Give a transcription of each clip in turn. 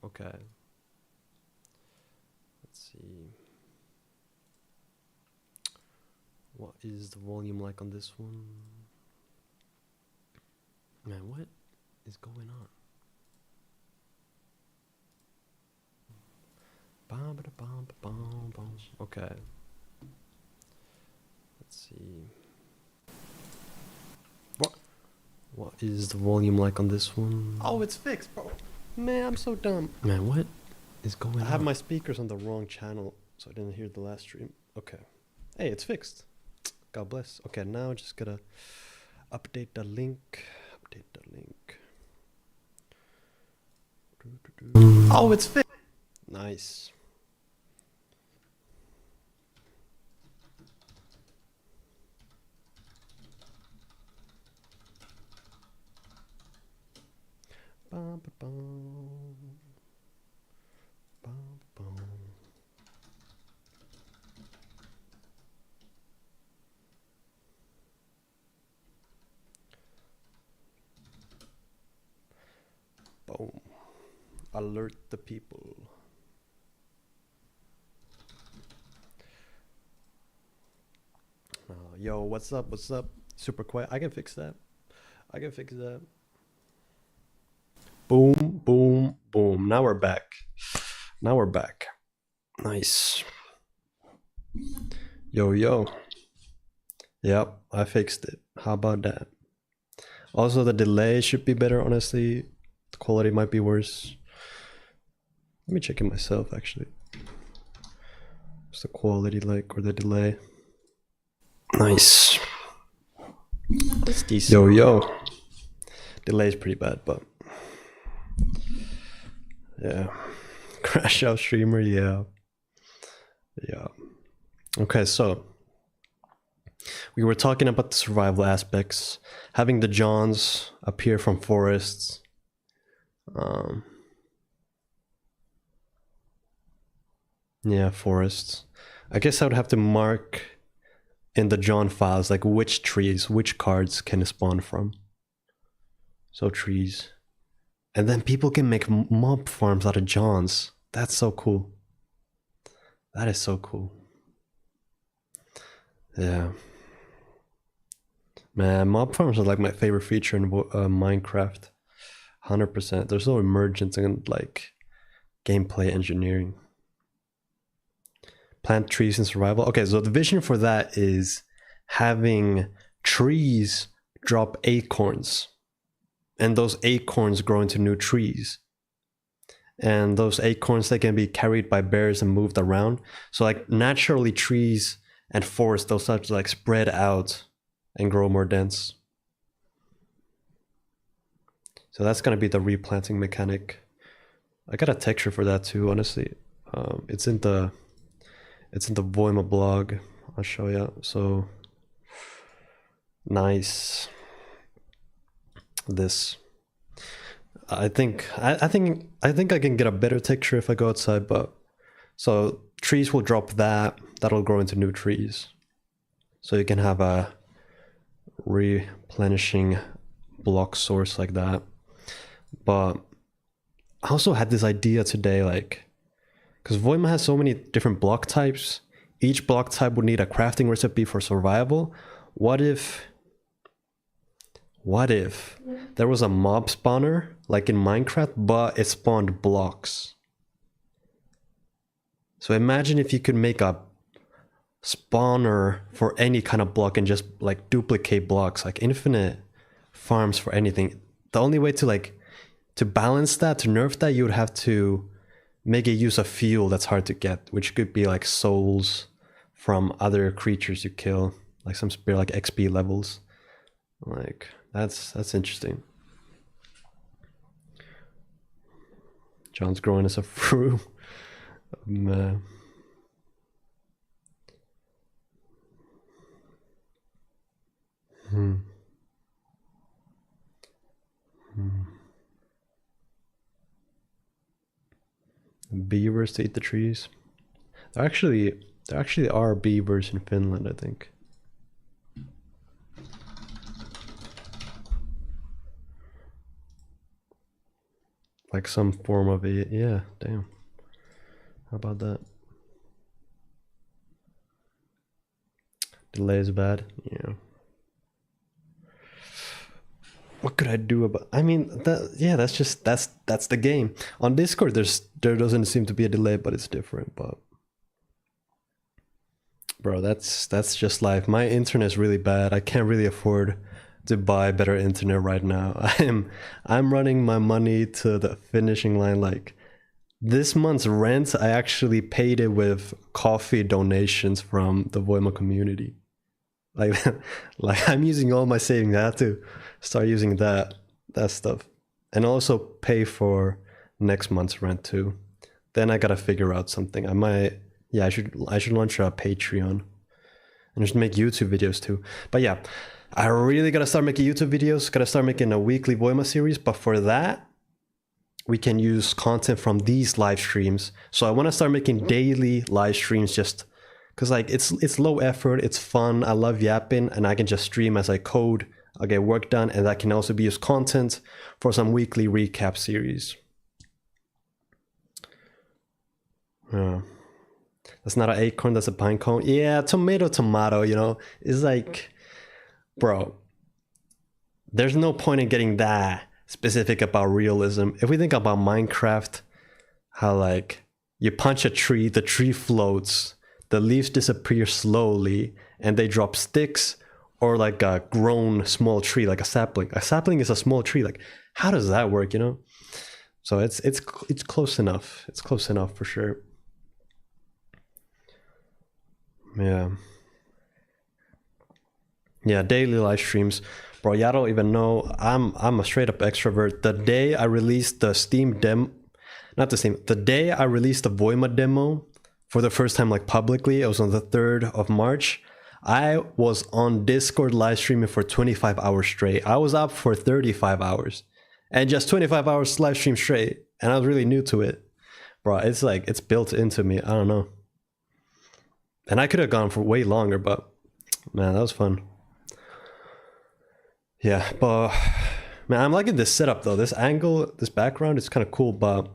Okay. Let's see. What is the volume like on this one? Man, what is going on? Okay. Let's see. What is the volume like on this one? Oh, it's fixed, bro. Man, I'm so dumb. Man, what is going on? I have my speakers on the wrong channel, so I didn't hear the last stream. Okay. Hey, it's fixed. God bless. Okay, now just gotta update the link. Oh, it's fixed. Nice. Boom. Alert the people. Yo, what's up? What's up? Super quiet. I can fix that. Boom, boom, boom. Now we're back. Nice. Yo, yo. Yep, I fixed it. How about that? Also, the delay should be better, honestly. The quality might be worse. Let me check it myself, actually. What's the quality like, or the delay? Nice. That's decent. Yo, yo. Delay is pretty bad, but... yeah. Crash out streamer, yeah. Yeah. Okay, so... we were talking about the survival aspects. Having the Johns appear from forests. Yeah, forests. I guess I would have to mark in the John files like which trees, which cards can spawn from. So trees. And then people can make mob farms out of Johns. That's so cool. That is so cool. Yeah. Man, mob farms are like my favorite feature in Minecraft. 100%. There's no emergence and like gameplay engineering. Plant trees in survival. Okay, so the vision for that is having trees drop acorns, and those acorns grow into new trees. And those acorns, they can be carried by bears and moved around. So like naturally trees and forests, they'll start to like spread out and grow more dense. So that's gonna be the replanting mechanic. I got a texture for that too, honestly. It's in the Voima blog. I'll show you. So nice. This. I think I can get a better texture if I go outside, but so trees will drop that. That'll grow into new trees. So you can have a replenishing block source like that. But I also had this idea today, like, because Voima has so many different block types, each block type would need a crafting recipe for survival. What if there was a mob spawner, like in Minecraft, but it spawned blocks? So imagine if you could make a spawner for any kind of block and just like duplicate blocks, like infinite farms for anything. The only way to balance that, to nerf that, you would have to make it use a fuel that's hard to get, which could be like souls from other creatures you kill, like some spirit, like XP levels. Like that's interesting. John's growing as a fruit. Man. Beavers to eat the trees. There actually are beavers in Finland, I think. like some form of a, yeah, damn. How about that? Delay is bad. Yeah. What could I do about? I mean, that's the game. On Discord, there doesn't seem to be a delay, but it's different. But bro, that's just life. My internet is really bad. I can't really afford to buy better internet right now. I'm running my money to the finishing line. Like this month's rent, I actually paid it with coffee donations from the Voima community. Like, like I'm using all my savings. I have to start using that stuff, and also pay for next month's rent too. Then I gotta figure out something. I might, yeah, I should launch a Patreon and just make YouTube videos too. But yeah, I really gotta start making YouTube videos. Gotta start making a weekly Voima series. But for that, we can use content from these live streams. So I want to start making daily live streams just because like it's low effort, it's fun, I love yapping, and I can just stream as I code, I'll get work done, and that can also be used content for some weekly recap series. That's not an acorn, that's a pine cone. Yeah, tomato, you know, it's like, bro, there's no point in getting that specific about realism. If we think about Minecraft, how like you punch a tree, the tree floats, the leaves disappear slowly, and they drop sticks, or like a grown small tree, like a sapling. A sapling is a small tree. Like, how does that work, you know? So it's close enough. It's close enough for sure. Yeah. Yeah, daily live streams. Bro, y'all don't even know. I'm a straight up extrovert. The day I released the Steam demo, not the Steam, the day I released the Voima demo for the first time, like publicly, it was on the 3rd of March. I was on Discord live streaming for 25 hours straight. I was up for 35 hours and just 25 hours live stream straight. And I was really new to it. Bro, it's like, it's built into me. I don't know. And I could have gone for way longer, but man, that was fun. Yeah, but man, I'm liking this setup though. This angle, this background is kind of cool, but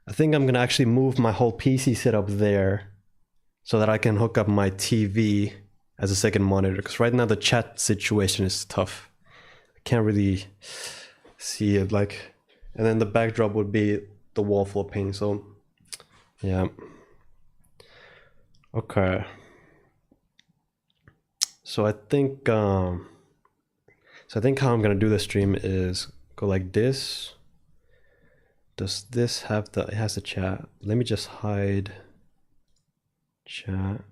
I think I'm gonna actually move my whole PC setup there so that I can hook up my TV as a second monitor, because right now the chat situation is tough. I can't really see it, like, and then the backdrop would be the wall full of painting, so yeah. Okay. So I think how I'm gonna do the stream is go like this. Does this have the, it has the chat. Let me just hide chat.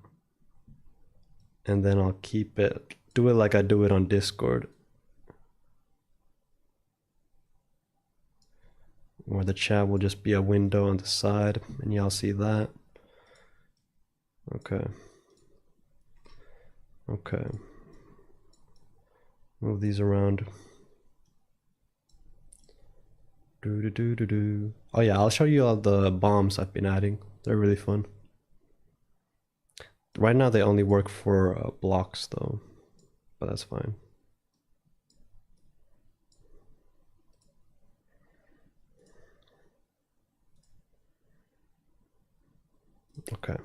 And then I'll keep it, do it like I do it on Discord. Where the chat will just be a window on the side and y'all see that. Okay. Okay. Move these around. Oh yeah, I'll show you all the bombs I've been adding. They're really fun. Right now they only work for blocks though, but that's fine. Okay.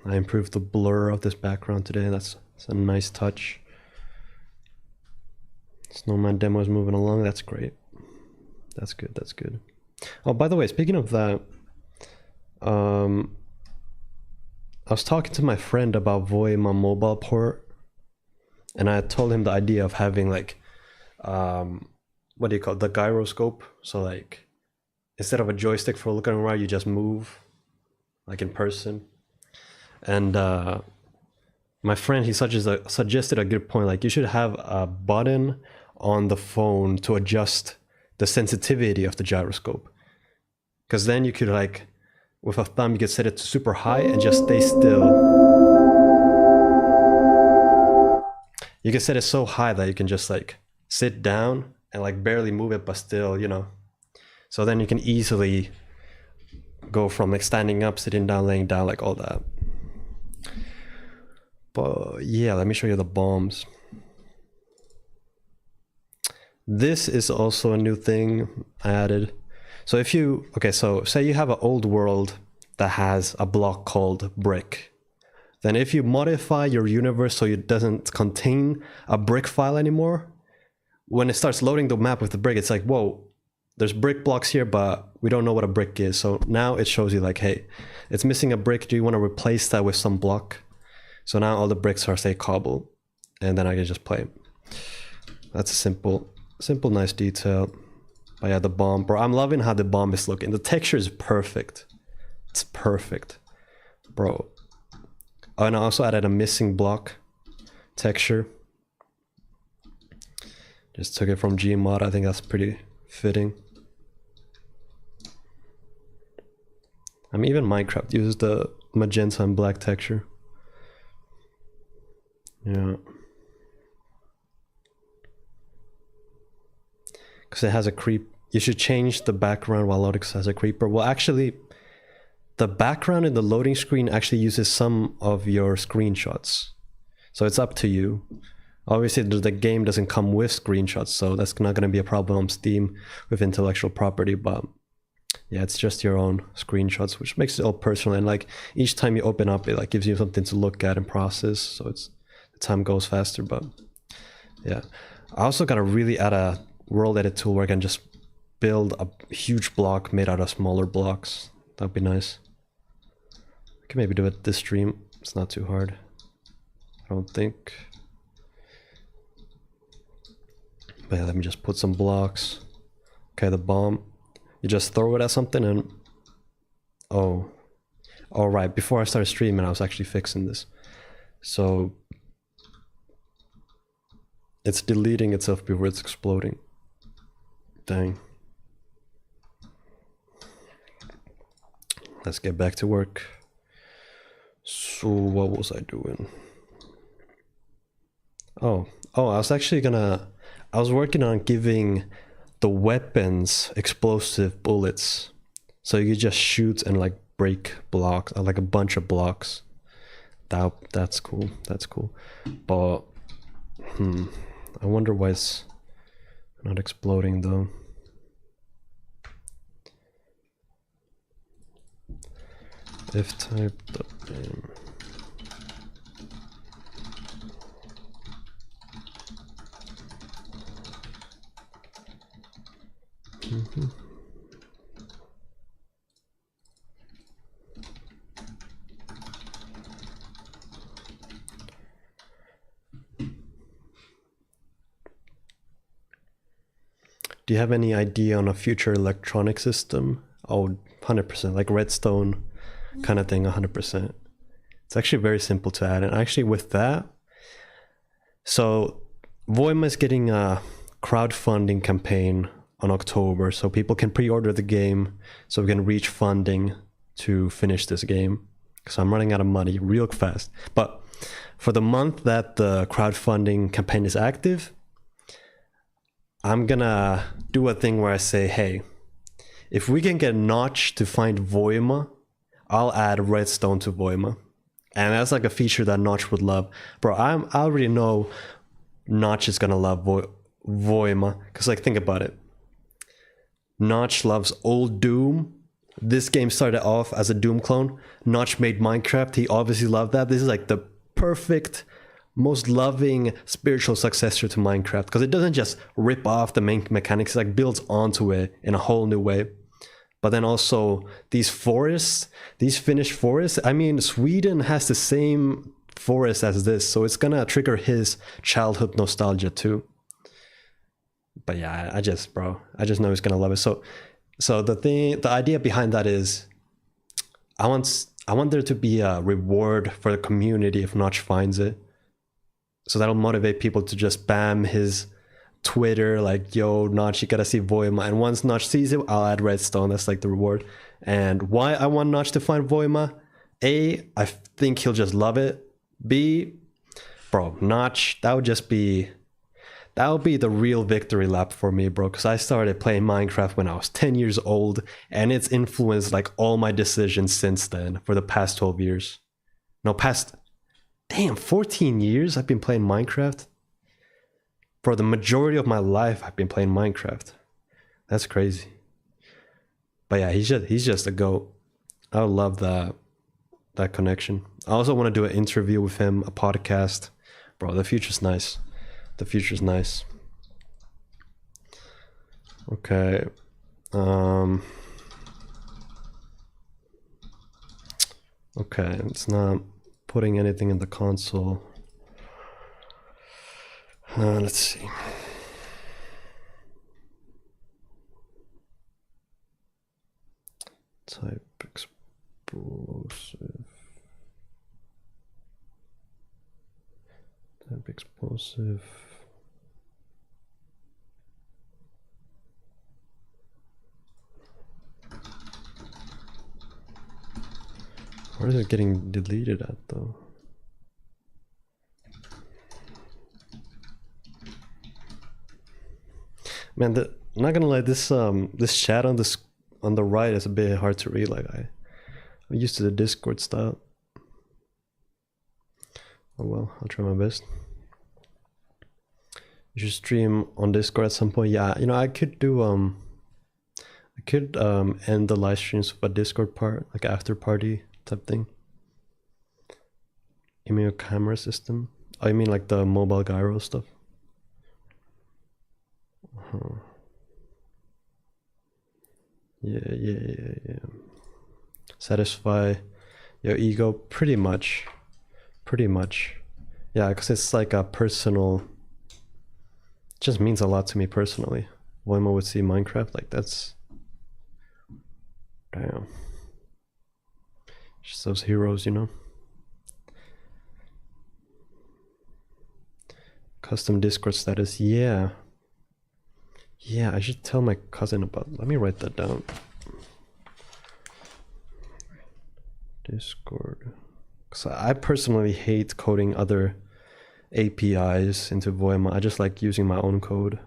I improved the blur of this background today. That's a nice touch. Snowman demo is moving along. That's great. That's good. That's good. Oh, by the way, speaking of that, I was talking to my friend about Voima mobile port, and I told him the idea of having like, what do you call it? The gyroscope. So like, instead of a joystick for looking around, you just move, like in person. And my friend, he suggested a good point. Like, you should have a button on the phone to adjust the sensitivity of the gyroscope, because then you could, like, with a thumb, you could set it to super high and just stay still. You can set it so high that you can just like sit down and like barely move it, but still, you know. So then you can easily go from like standing up, sitting down, laying down, like all that. But yeah, let me show you the bombs. This is also a new thing I added. So if you, okay, so say you have an old world that has a block called brick. Then if you modify your universe so it doesn't contain a brick file anymore, when it starts loading the map with the brick, it's like, whoa, there's brick blocks here, but we don't know what a brick is. So now it shows you like, hey, it's missing a brick. Do you want to replace that with some block? So now all the bricks are, say, cobble, and then I can just play. That's a simple, nice detail. But yeah, the bomb, bro, I'm loving how the bomb is looking. The texture is perfect. It's perfect, bro. Oh, and I also added a missing block texture. Just took it from Gmod. I think that's pretty fitting. I mean, even Minecraft uses the magenta and black texture. Yeah. Because it has a creep. You should change the background while loading because it has a creeper. Well, actually, the background in the loading screen actually uses some of your screenshots. So it's up to you. Obviously, the game doesn't come with screenshots, so that's not going to be a problem on Steam with intellectual property, but yeah, it's just your own screenshots, which makes it all personal. And like each time you open up, it like gives you something to look at and process, so it's the time goes faster. But yeah, I also got to really add a world edit tool where I can just build a huge block made out of smaller blocks. That'd be nice. I can maybe do it this stream. It's not too hard, I don't think. But yeah, let me just put some blocks. Okay, the bomb. You just throw it at something and... Oh. All right, before I started streaming, I was actually fixing this. So... It's deleting itself before it's exploding. Dang. Let's get back to work. So what was I doing? Oh, I was actually gonna... I was working on giving the weapons explosive bullets. So you just shoot and like break blocks, like a bunch of blocks. That's cool. That's cool. But, I wonder why it's not exploding though. If type name. Do you have any idea on a future electronic system? Oh, 100%, like Redstone kind of thing, 100%. It's actually very simple to add. And actually with that, so Voima is getting a crowdfunding campaign on October, so people can pre-order the game so we can reach funding to finish this game. So I'm running out of money real fast. But for the month that the crowdfunding campaign is active, I'm gonna do a thing where I say, hey, if we can get Notch to find Voima, I'll add Redstone to Voima. And that's like a feature that Notch would love. Bro, I already know Notch is gonna love Voima, because like think about it. Notch loves old Doom. This game started off as a Doom clone. Notch made Minecraft. He obviously loved that. This is like the perfect, most loving spiritual successor to Minecraft, because it doesn't just rip off the main mechanics, it like builds onto it in a whole new way. But then also these forests, these Finnish forests, I mean, Sweden has the same forest as this, so it's gonna trigger his childhood nostalgia too. But yeah, I just know he's gonna love it. So the idea behind that is, I want there to be a reward for the community if Notch finds it. So that'll motivate people to just spam his Twitter like, yo, Notch, you gotta see Voima. And once Notch sees it, I'll add Redstone. That's like the reward. And why I want Notch to find Voima? A, I think he'll just love it. B, bro, Notch, that would be the real victory lap for me, bro. Because I started playing Minecraft when I was 10 years old, and it's influenced like all my decisions since then for the past 12 years. No, past, damn, 14 years I've been playing Minecraft. For the majority of my life, I've been playing Minecraft. That's crazy. But yeah, he's just a goat. I would love that connection. I also want to do an interview with him, a podcast. Bro, the future's nice. The future's nice. Okay. Okay, it's not putting anything in the console. Let's see. Type explosive. Type explosive. Where is it getting deleted at though? Man, I'm not gonna lie, this chat on the right is a bit hard to read. Like I'm used to the Discord style. Oh well, I'll try my best. You should stream on Discord at some point. Yeah, you know, I could do I could end the live streams with a Discord part, like after party type thing. You mean a camera system? Oh, you mean like the mobile gyro stuff? Yeah. Satisfy your ego, pretty much. Yeah, because it's like a personal. It just means a lot to me personally. Voima would see Minecraft, like that's. Damn. Just those heroes, you know. Custom Discord status, yeah. Yeah, I should tell my cousin about. Let me write that down. Discord. Because I personally hate coding other APIs into Voima. I just like using my own code.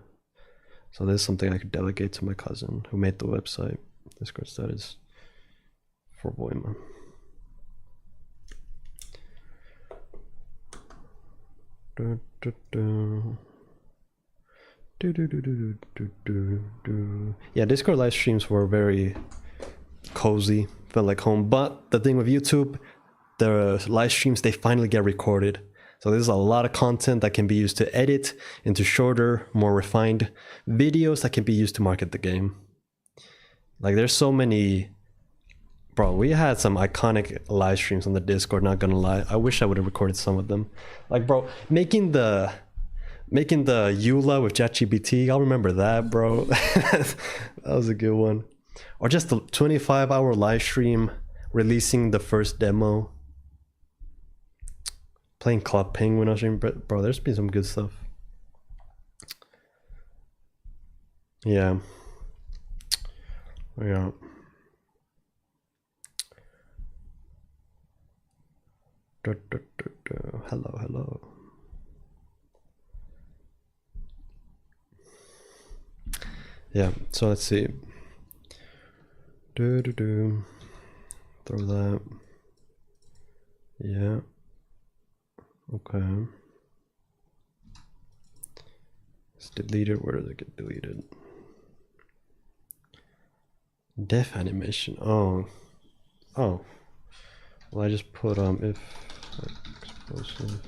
So this is something I could delegate to my cousin who made the website. Discord status for Voima. Yeah, Discord live streams were very cozy, felt like home. But the thing with YouTube, the live streams, they finally get recorded. So there's a lot of content that can be used to edit into shorter, more refined videos that can be used to market the game. Like there's so many. Bro, we had some iconic live streams on the Discord, not gonna lie. I wish I would have recorded some of them. Like, bro, making the EULA with ChatGPT, I'll remember that, bro. That was a good one. Or just the 25-hour live stream releasing the first demo. Playing Club Penguin on stream, bro, there's been some good stuff. Yeah. Yeah. Hello. Yeah, so let's see. Throw that. Yeah. Okay. It's deleted. Where does it get deleted? Death animation. Oh. Well, I just put if explosive.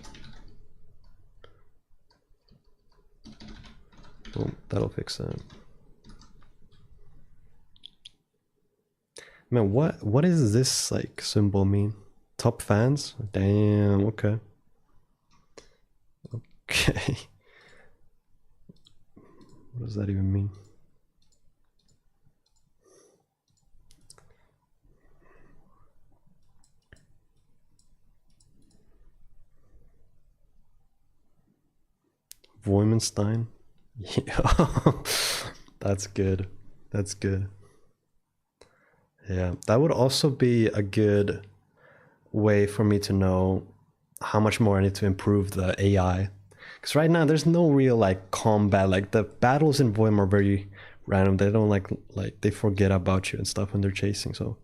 Boom, that'll fix that. Man, what is this like symbol mean? Top fans? Damn, okay. Okay. What does that even mean? Voimenstein? Yeah. That's good. That's good. Yeah, that would also be a good way for me to know how much more I need to improve the AI. Because right now there's no real like combat. Like the battles in Voim are very random. They don't like they forget about you and stuff when they're chasing. So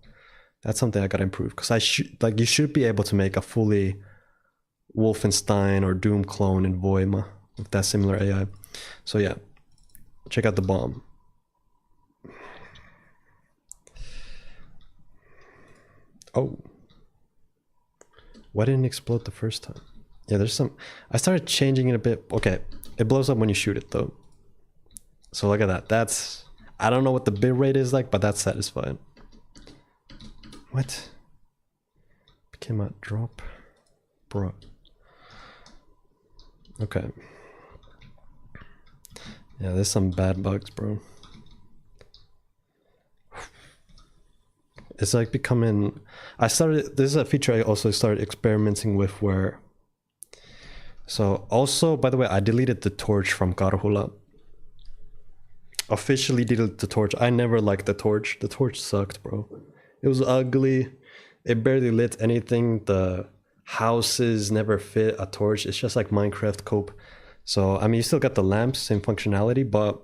that's something I gotta improve. Because you should be able to make a fully Wolfenstein or Doom clone in Voima with that similar AI. So yeah, check out the bomb. Oh, why didn't it explode the first time? Yeah, there's some. I started changing it a bit. Okay, it blows up when you shoot it though. So look at that. That's, I don't know what the bit rate is like, but that's satisfying. What? Cannot drop, bro. Okay. Yeah, there's some bad bugs, bro. It's like becoming. This is a feature I also started experimenting with where. So also, by the way, I deleted the torch from Karhula. Officially deleted the torch. I never liked the torch. The torch sucked, bro. It was ugly. It barely lit anything. The houses never fit a torch. It's just like Minecraft cope. So, I mean, you still got the lamps, same functionality, but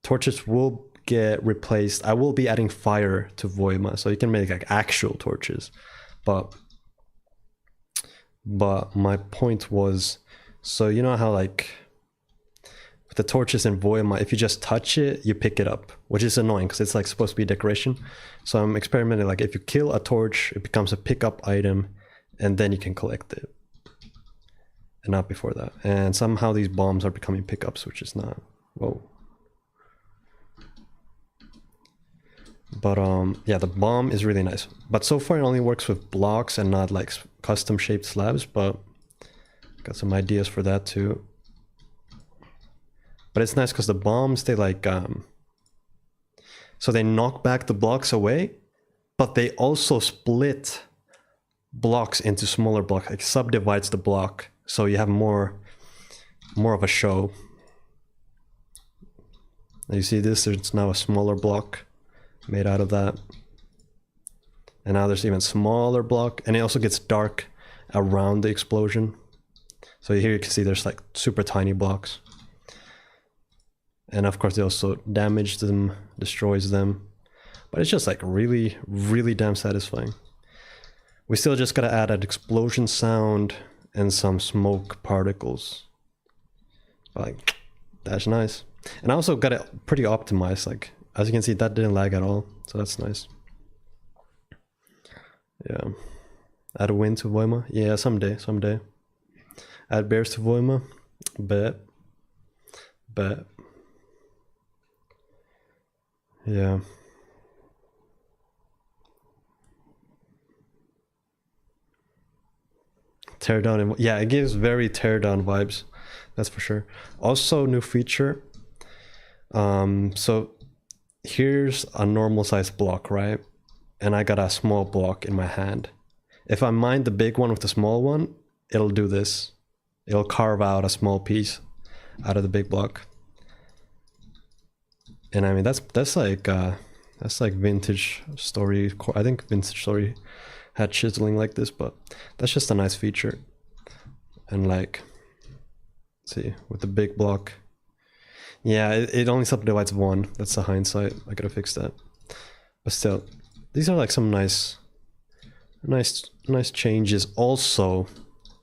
torches will get replaced. I will be adding fire to Voima, so you can make like actual torches. But my point was, so you know how like with the torches in Voima, if you just touch it, you pick it up, which is annoying because it's like supposed to be decoration. So I'm experimenting, like if you kill a torch, it becomes a pickup item, and then you can collect it. And not before that. And somehow these bombs are becoming pickups, which is not. Whoa. But yeah, the bomb is really nice. But so far it only works with blocks and not like custom shaped slabs, but got some ideas for that too. But it's nice because the bombs, they like so they knock back the blocks away, but they also split blocks into smaller blocks, like subdivides the block, so you have more of a show. You see this, there's now a smaller block made out of that, and now there's even smaller block, and it also gets dark around the explosion. So here you can see there's like super tiny blocks, and of course they also damage them, destroys them, but it's just like really, really damn satisfying. We still just gotta add an explosion sound and some smoke particles. But like, that's nice. And I also got it pretty optimized. Like, as you can see, that didn't lag at all. So that's nice. Yeah. Add a wind to Voima? Yeah, someday. Add bears to Voima? Bet. Yeah. Teardown, yeah, it gives very teardown vibes, that's for sure. Also, new feature. So here's a normal size block, right? And I got a small block in my hand. If I mine the big one with the small one, it'll do this. It'll carve out a small piece out of the big block. And I mean, that's like Vintage Story. I think Vintage Story had chiseling like this, but that's just a nice feature. And like, see, with the big block, yeah, it only subdivides one. That's the hindsight. I gotta fix that. But still, these are like some nice changes. Also,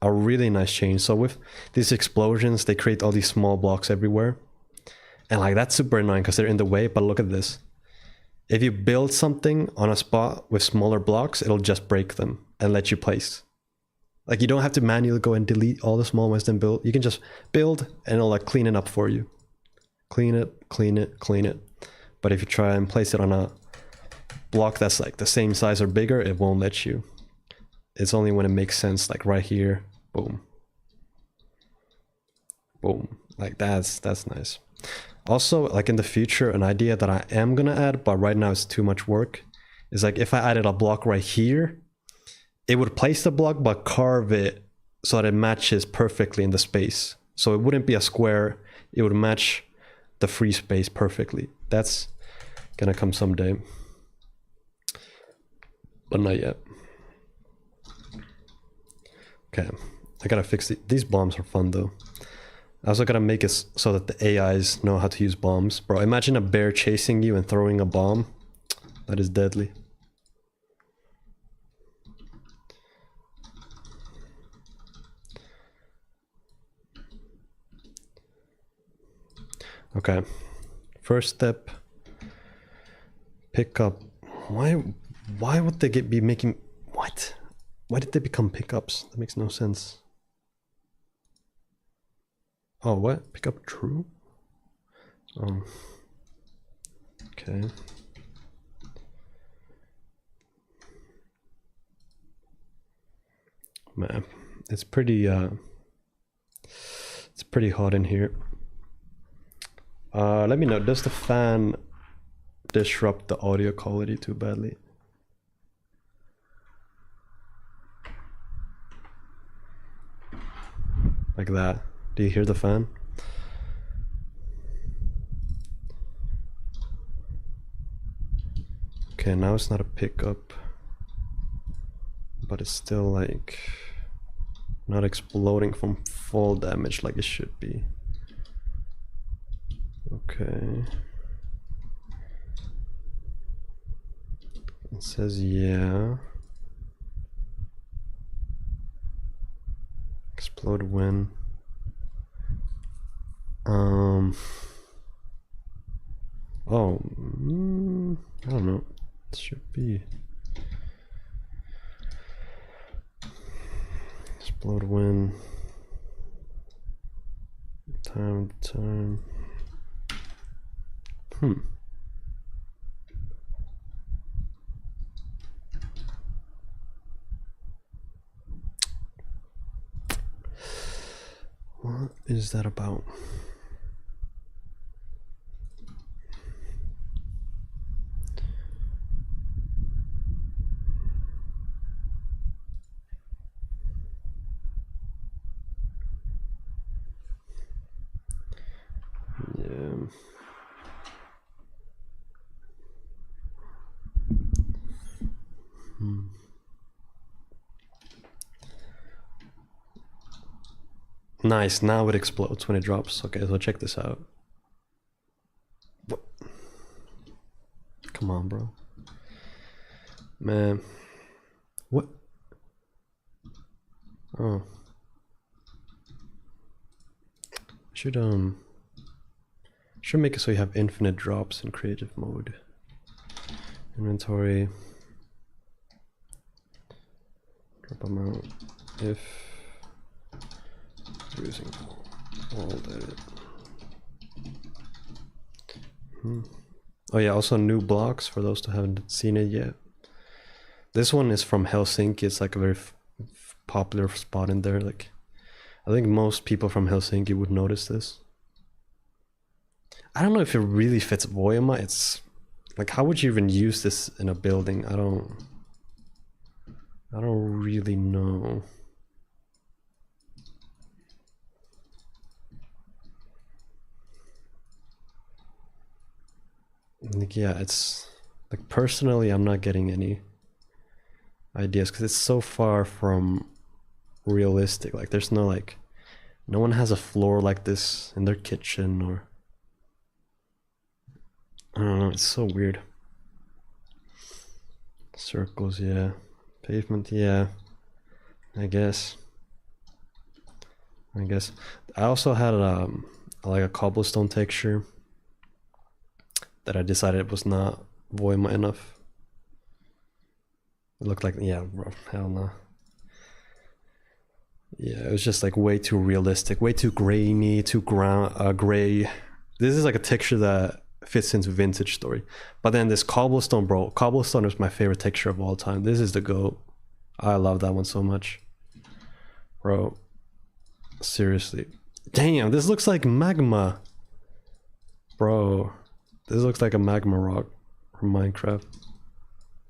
a really nice change. So with these explosions, they create all these small blocks everywhere, and like that's super annoying because they're in the way. But look at this. If you build something on a spot with smaller blocks, it'll just break them and let you place. Like you don't have to manually go and delete all the small ones and build. You can just build and it'll like clean it up for you. Clean it. But if you try and place it on a block that's like the same size or bigger, it won't let you. It's only when it makes sense, like right here. Boom. Boom. Like that's nice. Also, like in the future, an idea that I am gonna add, but right now it's too much work, is like if I added a block right here, it would place the block but carve it so that it matches perfectly in the space. So it wouldn't be a square, it would match the free space perfectly. That's gonna come someday, but not yet. Okay, I gotta fix these bombs are fun though. I also gotta make it so that the AIs know how to use bombs. Bro, imagine a bear chasing you and throwing a bomb. That is deadly. Okay. First step. Pickup. Why would they be making what? Why did they become pickups? That makes no sense. Oh, what? Pickup true? Oh. Okay. Man, it's pretty hot in here. Let me know, does the fan disrupt the audio quality too badly? Like that. Do you hear the fan? Okay, now it's not a pickup, but it's still like not exploding from fall damage like it should be. Okay. It says yeah. Explode when? Oh, I don't know. It should be. Explode when? Time. What is that about? Yeah. Nice, now it explodes when it drops. Okay, so check this out. What? Come on, bro. Man. What? Oh. Should make it so you have infinite drops in creative mode. Inventory. Drop amount if using all edit. Oh yeah, also new blocks for those who haven't seen it yet. This one is from Helsinki. It's like a very popular spot in there. Like, I think most people from Helsinki would notice this. I don't know if it really fits Voima. It's like, how would you even use this in a building? I don't really know. Like, yeah, it's like, personally, I'm not getting any ideas because it's so far from realistic. Like, there's no like, no one has a floor like this in their kitchen, or I don't know, it's so weird. Circles, yeah. Pavement, yeah. I guess. I also had like a cobblestone texture that I decided was not Voima enough. It looked like, yeah, bro, hell no. Yeah, it was just like way too realistic, way too grainy, too gray. This is like a texture that fits into Vintage Story. But then this cobblestone, bro, cobblestone is my favorite texture of all time. This is the GOAT. I love that one so much, bro. Seriously, damn, this looks like magma, bro. This looks like a magma rock from Minecraft.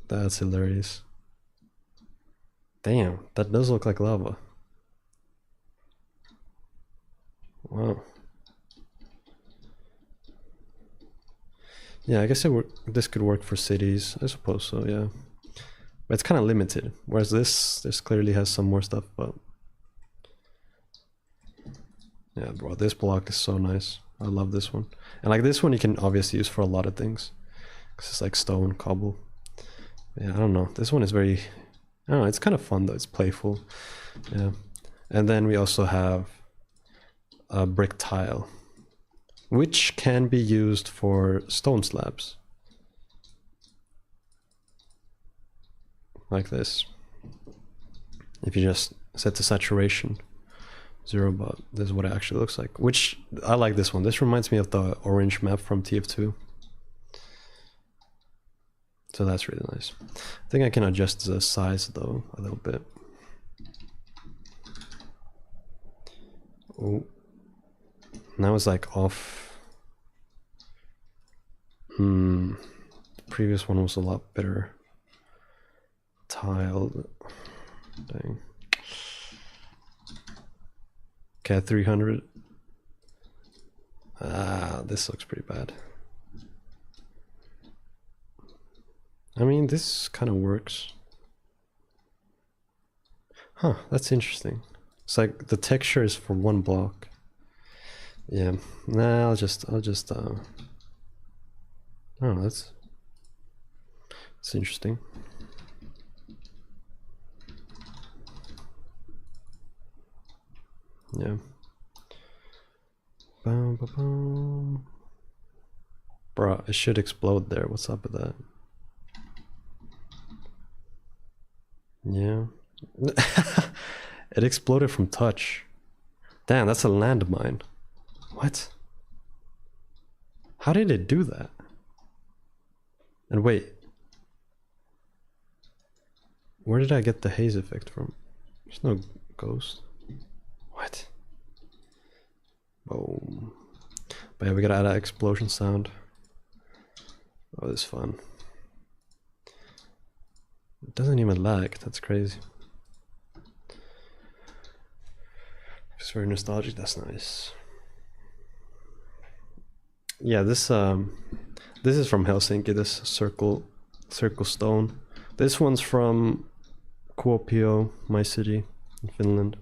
That's hilarious. Damn, that does look like lava. Wow. Yeah, I guess this could work for cities. I suppose so, yeah. But it's kind of limited. Whereas this clearly has some more stuff, but yeah, bro, this block is so nice. I love this one. And like this one you can obviously use for a lot of things, because it's like stone, cobble. Yeah, I don't know. This one is very, I don't know, it's kind of fun though. It's playful. Yeah. And then we also have a brick tile, which can be used for stone slabs. Like this. If you just set the saturation 0, but this is what it actually looks like. Which, I like this one. This reminds me of the orange map from TF2. So that's really nice. I think I can adjust the size though a little bit. Oh, now it's like off. The previous one was a lot better tiled. Dang. Okay, 300. This looks pretty bad. I mean, this kind of works. Huh, that's interesting. It's like the texture is for one block. Yeah, nah, I'll just oh, that's interesting. Yeah. Boom, boom, boom. Bruh, it should explode there. What's up with that? Yeah. It exploded from touch. Damn, that's a landmine. What? How did it do that? And wait. Where did I get the haze effect from? There's no ghost. What? Boom. But yeah, we gotta add an explosion sound. Oh, this is fun. It doesn't even lag, that's crazy. It's very nostalgic, that's nice. Yeah, this is from Helsinki, this circle stone. This one's from Kuopio, my city in Finland.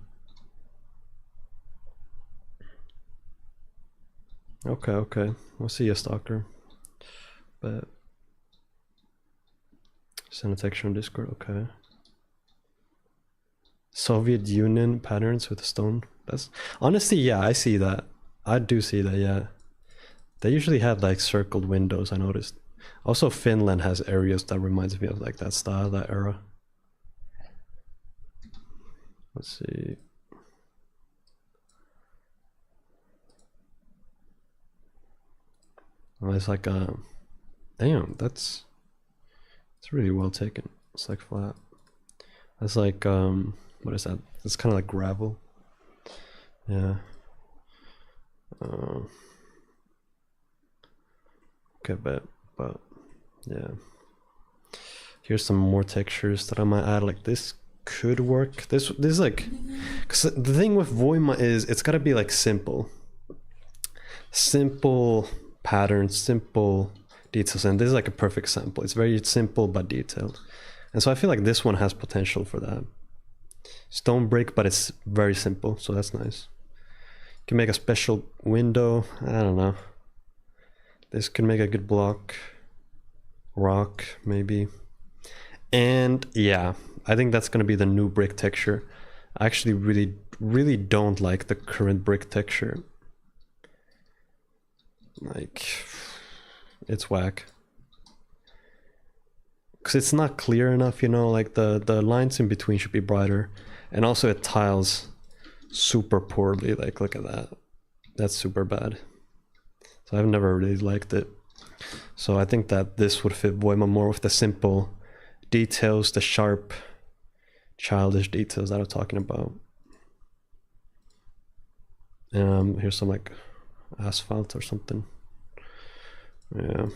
Okay. I'll see you, stalker. But send a texture on Discord, okay. Soviet Union patterns with a stone. That's honestly, yeah, I see that. I do see that, yeah. They usually have like circled windows, I noticed. Also, Finland has areas that reminds me of like that style, that era. Let's see. Oh, it's like a damn. It's really well taken. It's like flat. That's like what is that? It's kind of like gravel. Yeah. Okay, but yeah. Here's some more textures that I might add. Like this could work. This is like, cause the thing with Voima is it's gotta be like simple patterns, simple details, and this is like a perfect sample. It's very simple but detailed, and so I feel like this one has potential for that. Stone brick, but it's very simple, so that's nice. You can make a special window. I don't know. This could make a good block. Rock, maybe. And yeah, I think that's gonna be the new brick texture. I actually really don't like the current brick texture. Like, it's whack. Because it's not clear enough, you know, like the lines in between should be brighter. And also it tiles super poorly, like look at that. That's super bad. So I've never really liked it. So I think that this would fit Voima more with the simple details, the sharp, childish details that I'm talking about. Here's some like asphalt or something. Yeah.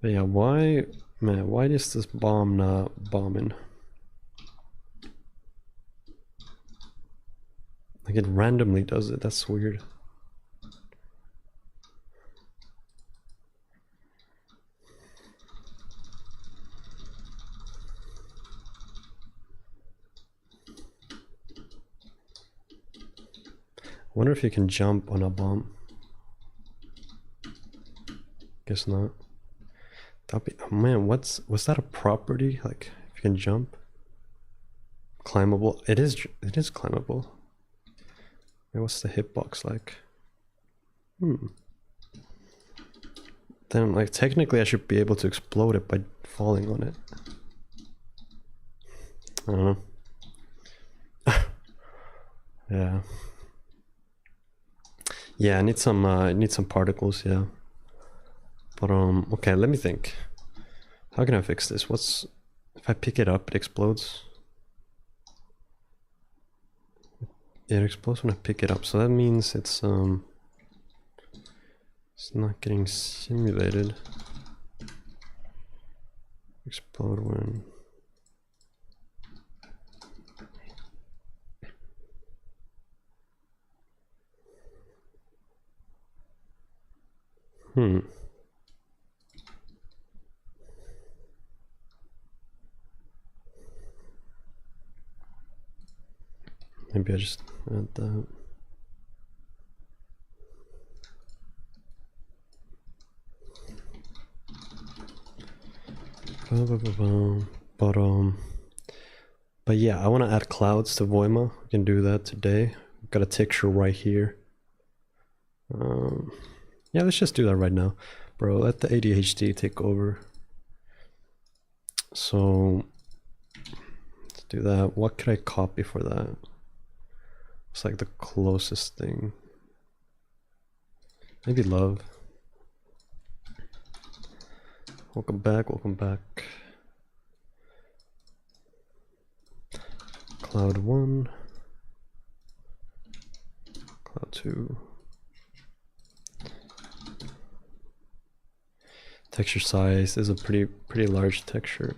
But yeah, why is this bomb not bombing? Like it randomly does it, that's weird. I wonder if you can jump on a bomb. Guess not. That'd be, oh man, was that a property? Like if you can jump? Climbable. It is climbable. Wait, what's the hitbox like? Then, like, technically I should be able to explode it by falling on it. I don't know. Yeah. Yeah, I need some particles, yeah. But okay, let me think. How can I fix this? What's if I pick it up, it explodes? Yeah, it explodes when I pick it up, so that means it's not getting simulated. Explode when maybe I just add that. But yeah, I want to add clouds to Voima. We can do that today. We've got a texture right here. Yeah, let's just do that right now, bro. Let the ADHD take over. So let's do that. What could I copy for that? It's like the closest thing. Maybe love. Welcome back, welcome back. Cloud 1. Cloud 2. Texture size is a pretty large texture.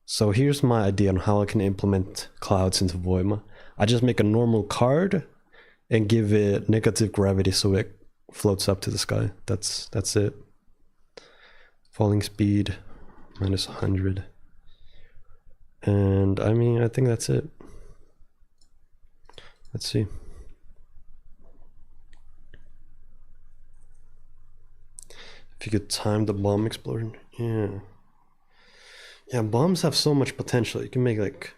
So here's my idea on how I can implement clouds into Voima. I just make a normal card and give it negative gravity so it floats up to the sky. That's it. Falling speed minus 100. And I mean, I think that's it. Let's see. If you could time the bomb explosion. Yeah. Yeah, bombs have so much potential. You can make like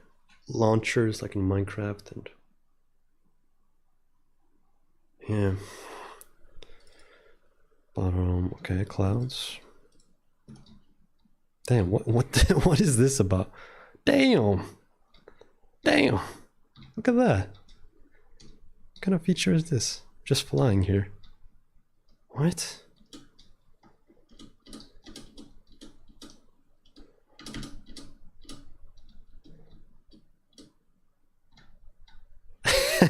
launchers like in Minecraft and yeah. But okay, clouds. Damn, what is this about? Damn. Damn. Look at that. What kind of feature is this? Just flying here. What?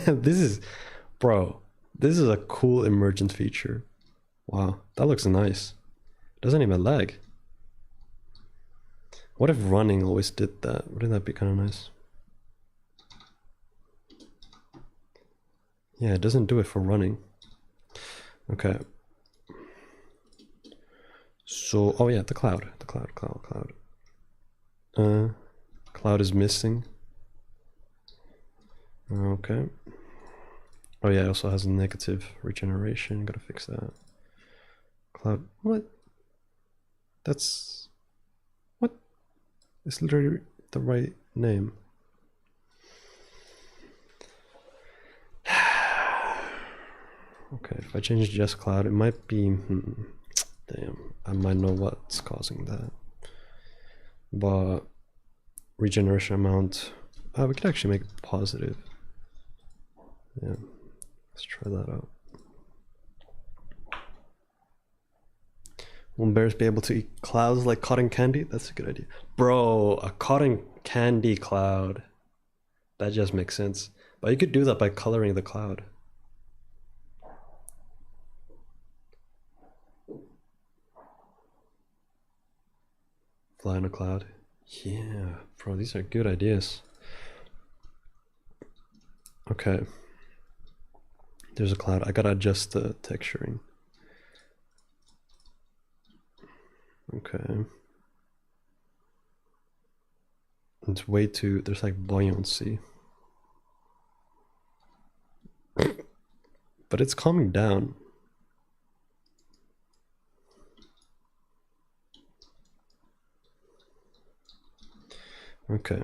This is, bro, this is a cool emergent feature. Wow, that looks nice. Doesn't even lag. What if running always did that? Wouldn't that be kind of nice? Yeah, it doesn't do it for running. Okay. So, oh yeah, the cloud. Cloud is missing. Okay. Oh yeah, it also has a negative regeneration. Gotta fix that. Cloud, what? That's, what? It's literally the right name. Okay, if I change just cloud, it might be, damn, I might know what's causing that. But regeneration amount, we could actually make it positive. Yeah, let's try that out. Will bears be able to eat clouds like cotton candy? That's a good idea. Bro, a cotton candy cloud. That just makes sense. But you could do that by coloring the cloud. Fly on a cloud. Yeah, bro, these are good ideas. Okay. There's a cloud. I gotta adjust the texturing. Okay. It's way too, there's like buoyancy. But it's calming down. Okay.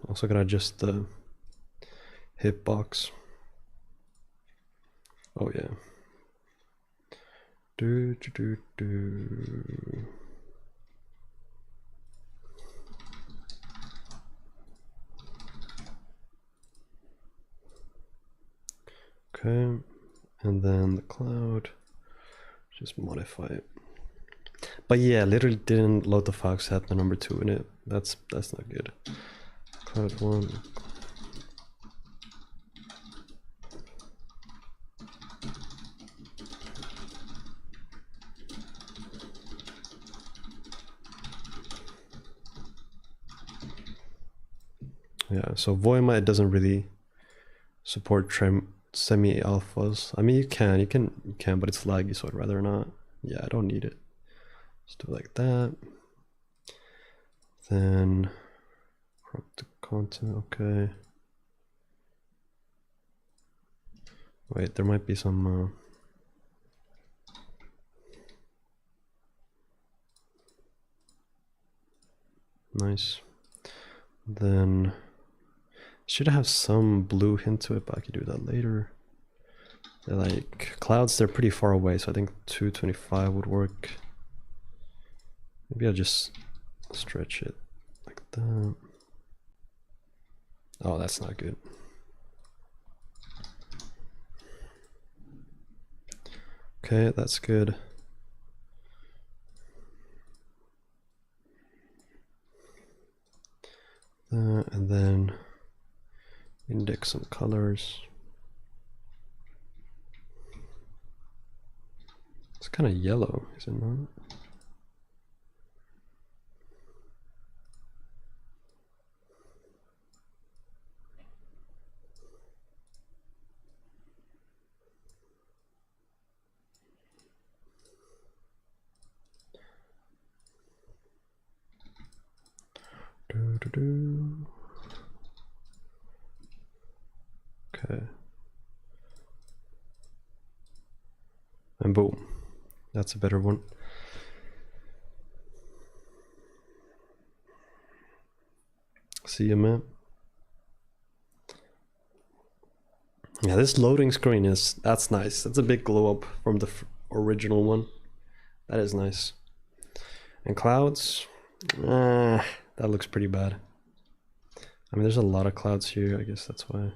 Also gotta adjust the hitbox. Oh yeah. Do do do do. Okay, and then the cloud, just modify it. But yeah, literally didn't load the Fox hat the number 2 in it. That's not good. Cloud 1. Yeah, so Voima, it doesn't really support semi-alphas. I mean, you can, but it's laggy, so I'd rather not. Yeah, I don't need it. Let's do it like that. Then crop the content, okay. Wait, there might be some nice. Then should have some blue hint to it, but I could do that later. They're like clouds, they're pretty far away, so I think 225 would work. Maybe I'll just stretch it like that. Oh, that's not good. Okay, that's good. And then index some colors. It's kind of yellow, is it not? Okay. And boom. That's a better one. See you, man. Yeah, this loading screen that's nice. That's a big glow up from the original one. That is nice. And clouds, that looks pretty bad. I mean, there's a lot of clouds here. I guess that's why.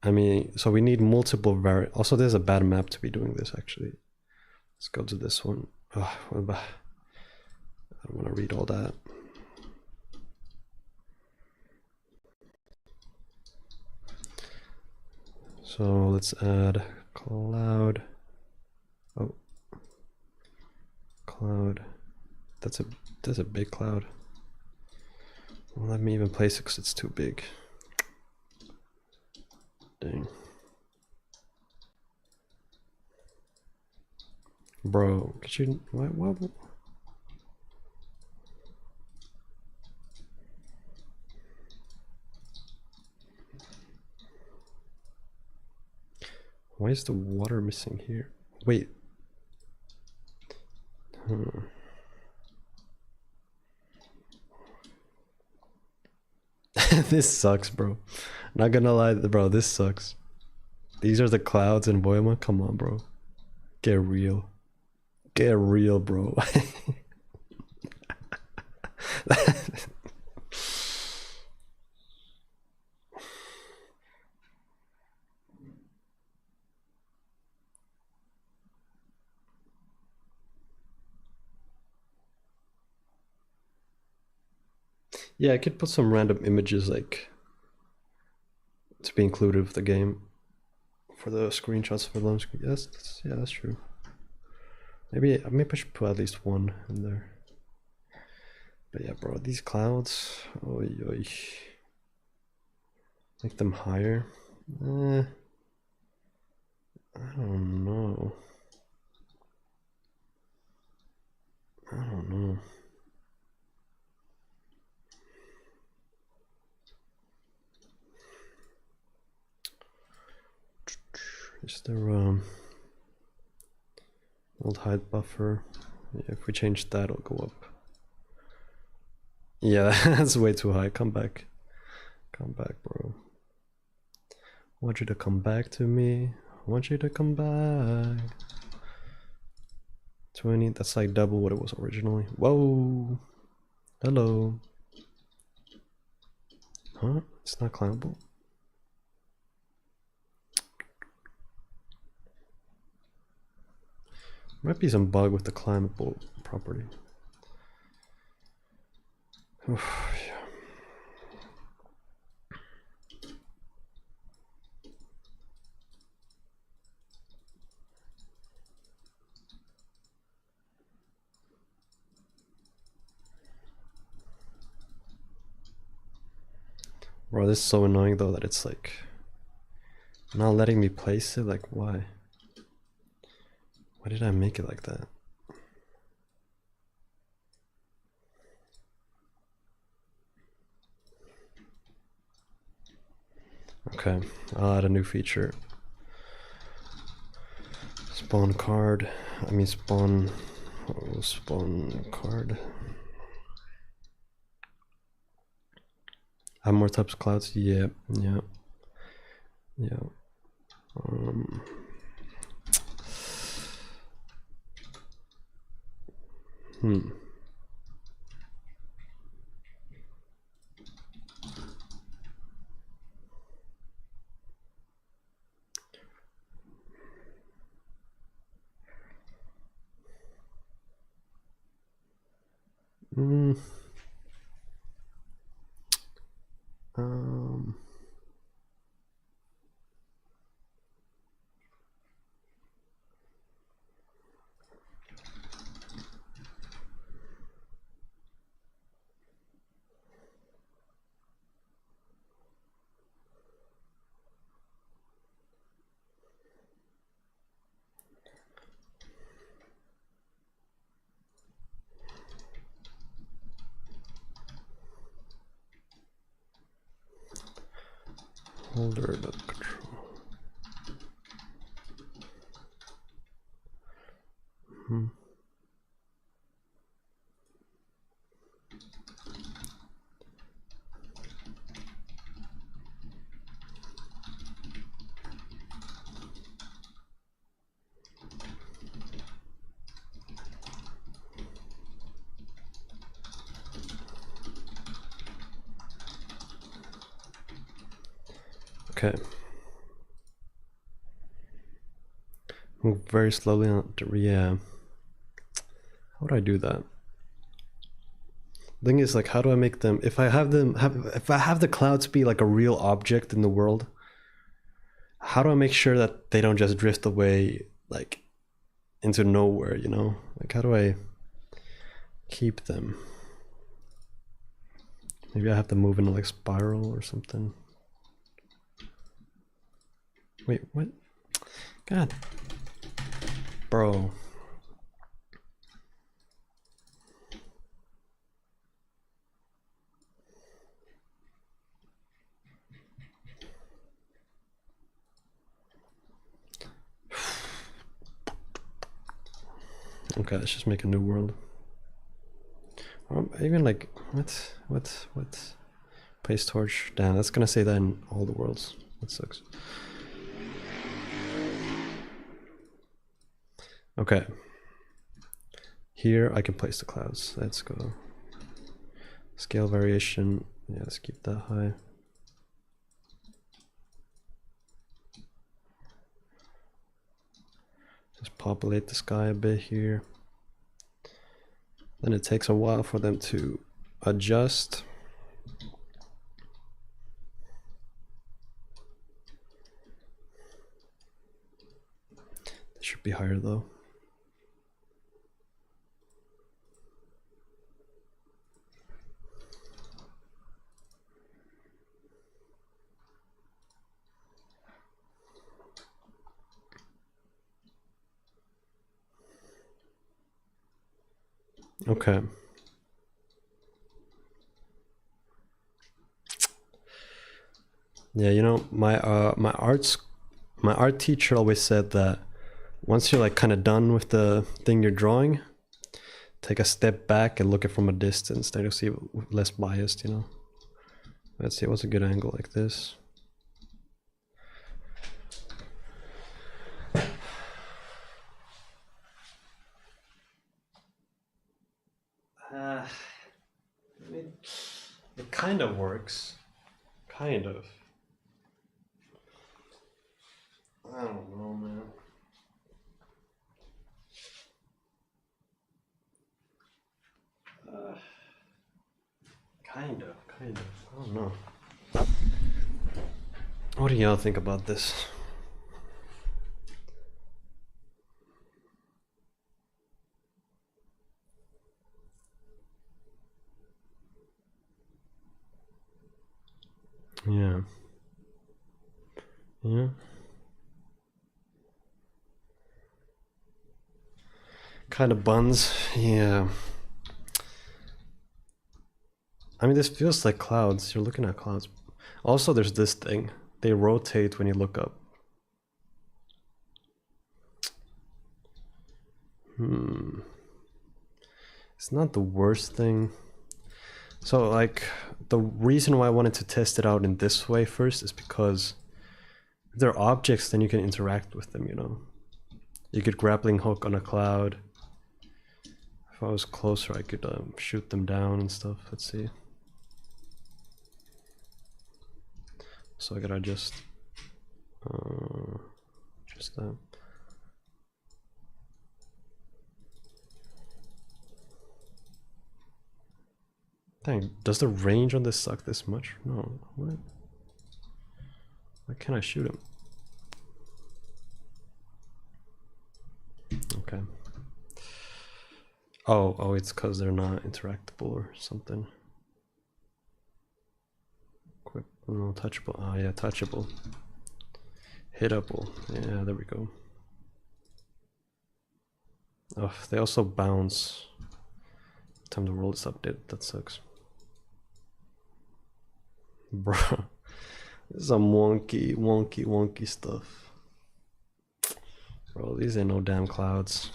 I mean, so we need multiple also, there's a bad map to be doing this, actually. Let's go to this one. Oh, I don't want to read all that. So let's add cloud. Oh, cloud. That's a big cloud. Won't let me even place it because it's too big. Dang. Bro, could you what? Why is the water missing here? Wait. This sucks, bro. Not gonna lie, bro, this sucks. These are the clouds in Voima? Come on, bro. Get real. Get real, bro. Yeah, I could put some random images like to be included with the game for the screenshots for launch. Yes, yeah, that's true. Maybe I should put at least one in there. But yeah, bro, these clouds, oy, oy. Make them higher. I don't know. I don't know. Is there old height buffer? Yeah, if we change that, it'll go up. Yeah, that's way too high. Come back, bro. want you to come back to me. I want you to come back. 20, that's like double what it was originally. Whoa. Hello. Huh? It's not climbable. Might be some bug with the climbable property. Oof, yeah. Bro, this is so annoying though that it's like not letting me place it. Like, why? Why did I make it like that? Okay, I'll add a new feature. Spawn card. I mean spawn. Oh, spawn card. Have more types of clouds. Yeah. Hmm. Holder the control. Okay. Move very slowly on to, yeah. How would I do that? Thing is, like, how do I make them? If I have them if I have the clouds be like a real object in the world, how do I make sure that they don't just drift away like into nowhere? You know, like how do I keep them? Maybe I have to move in a like spiral or something. Wait, what? God, bro. Okay, let's just make a new world. Even like what? Place torch. Damn, that's gonna say that in all the worlds. That sucks. Okay. Here I can place the clouds. Let's go. Scale variation. Yeah, let's keep that high. Just populate the sky a bit here. Then it takes a while for them to adjust. They should be higher though. Okay. Yeah, you know, my art teacher always said that once you're like kind of done with the thing you're drawing, take a step back and look at it from a distance. Then you'll see it less biased, you know. Let's see, what's a good angle like this? kind of works. Kind of. I don't know, man. Kind of. I don't know. What do y'all think about this? Yeah. Yeah. Kind of buns. Yeah. I mean, this feels like clouds. You're looking at clouds. Also, there's this thing. They rotate when you look up. It's not the worst thing. So, like, the reason why I wanted to test it out in this way first is because if they're objects, then you can interact with them, you know? You could grappling hook on a cloud. If I was closer, I could shoot them down and stuff. Let's see. So I gotta just that. Dang, does the range on this suck this much? No, what? Why can't I shoot him? Okay. Oh, it's because they're not interactable or something. Quick, no, touchable. Oh yeah, touchable. Hittable. Yeah, there we go. Oh, they also bounce. Time to roll this update. That sucks. Bro, this is some wonky stuff. Bro, these ain't no damn clouds.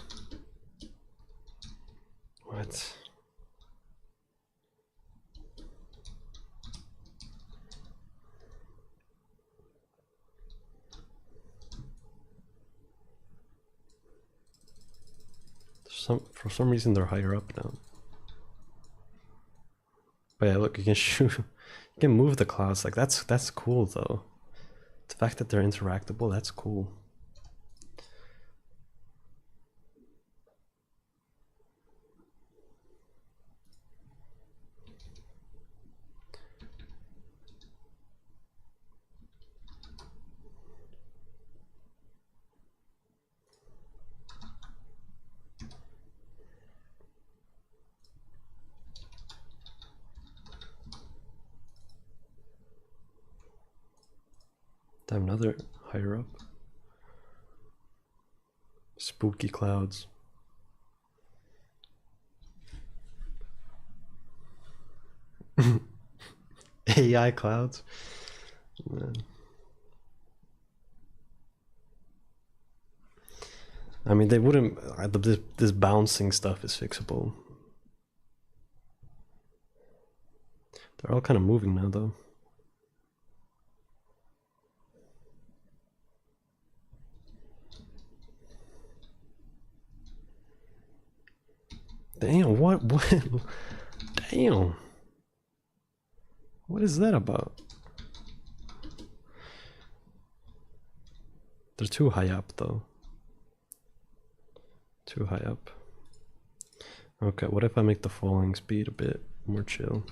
What? For some reason they're higher up now. But yeah, look, you can shoot. You can move the clouds. Like that's cool though. The fact that they're interactable, that's cool. Damn, another higher up. Spooky clouds. AI clouds. Man. I mean, they wouldn't. This bouncing stuff is fixable. They're all kind of moving now, though. Damn, what? Damn. What is that about? They're too high up, though. Too high up. Okay, what if I make the falling speed a bit more chill?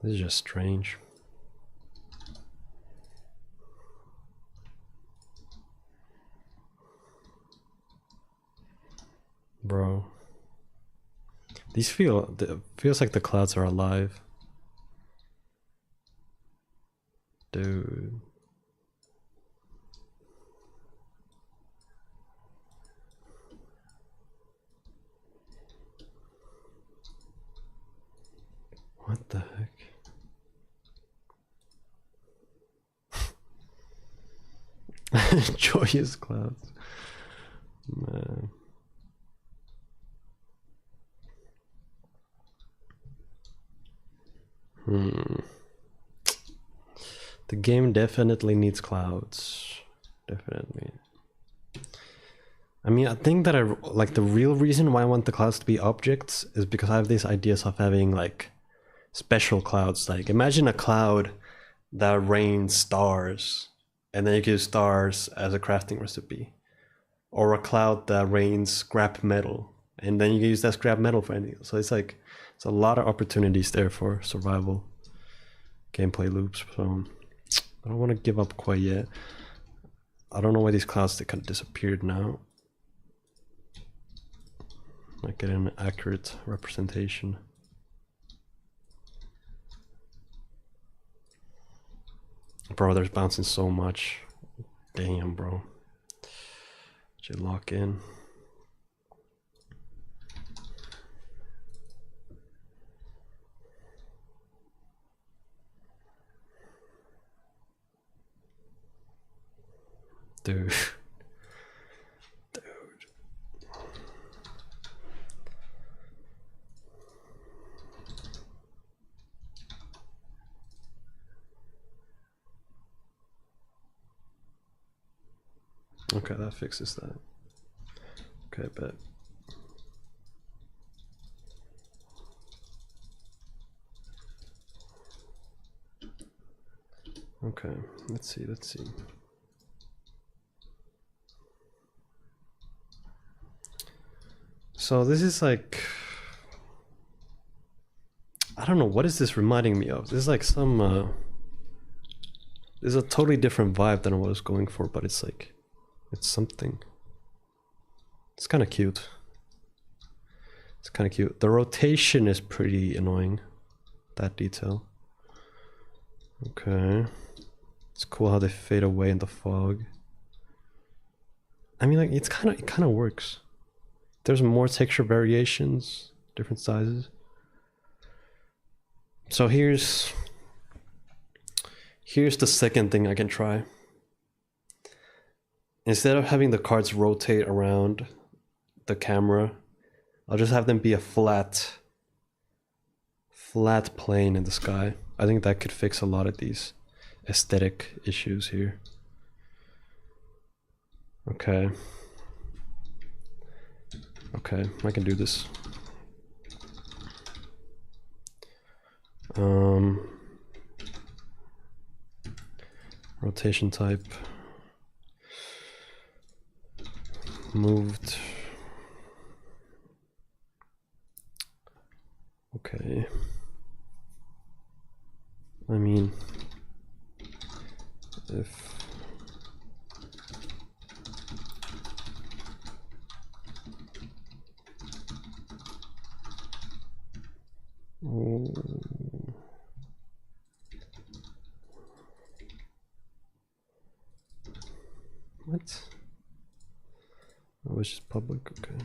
This is just strange. Bro. These feels like the clouds are alive. Dude. What the heck? Joyous clouds. Man. The game definitely needs clouds. Definitely. I mean, I think that like the real reason why I want the clouds to be objects is because I have these ideas of having like special clouds. Like imagine a cloud that rains stars, and then you can use stars as a crafting recipe, or a cloud that rains scrap metal, and then you can use that scrap metal for anything. So it's like it's a lot of opportunities there for survival gameplay loops. So I don't want to give up quite yet. I don't know why these clouds, they kind of disappeared now. Might get an accurate representation. Bro, there's bouncing so much. Damn, bro. Should lock in. Dude. Dude. Okay, that fixes that. Okay, bet. Okay, let's see, let's see. So this is like, I don't know, what is this reminding me of? This is like some, this is a totally different vibe than what I was going for, but it's like, it's something. It's kind of cute. It's kind of cute. The rotation is pretty annoying, that detail. Okay. It's cool how they fade away in the fog. I mean, like, it kind of works. There's more texture variations, different sizes. So here's the second thing I can try. Instead of having the cards rotate around the camera, I'll just have them be a flat plane in the sky. I think that could fix a lot of these aesthetic issues here. Okay. Okay, I can do this. Rotation type. Moved. Okay. I mean, if oh. What? Oh, it's just public, okay.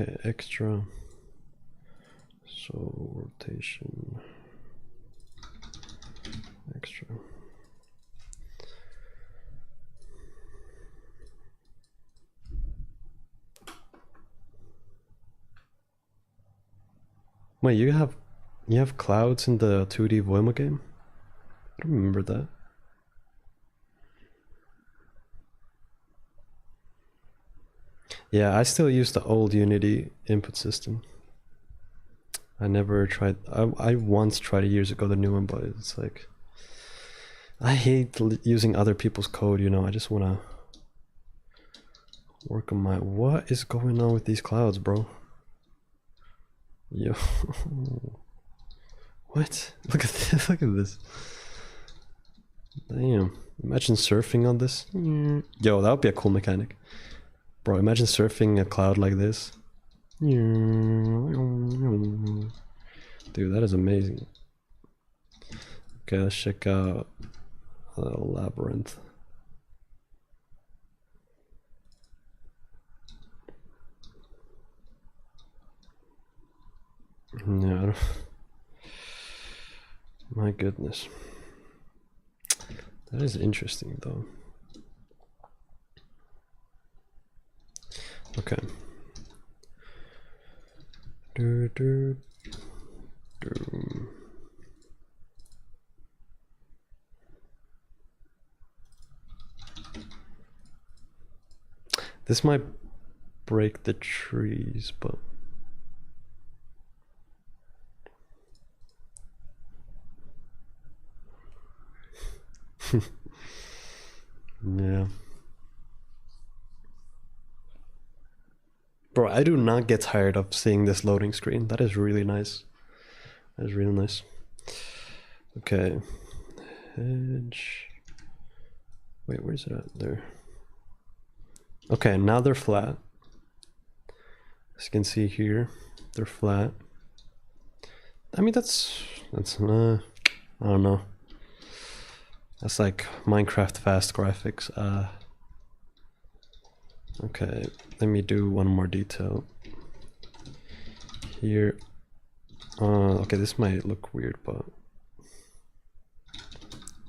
Okay, extra. So rotation. Extra. Wait, you have clouds in the 2D Voima game? I don't remember that. Yeah, I still use the old Unity input system. I never tried. I once tried it years ago, the new one, but it's like I hate using other people's code. You know, I just wanna work on my. What is going on with these clouds, bro? Yo, what? Look at this! Look at this! Damn! Imagine surfing on this. Yo, that would be a cool mechanic, bro. Imagine surfing a cloud like this. Dude, that is amazing. Okay, let's check out Labyrinth. Yeah, my goodness. That is interesting though. Okay. This might break the trees, but yeah. Bro, I do not get tired of seeing this loading screen. That is really nice. That is really nice. Okay. Hedge. Wait, where's it at? There. Okay, now they're flat. As you can see here, they're flat. I mean, that's I don't know. That's like Minecraft fast graphics. Okay, let me do one more detail here. Okay, this might look weird, but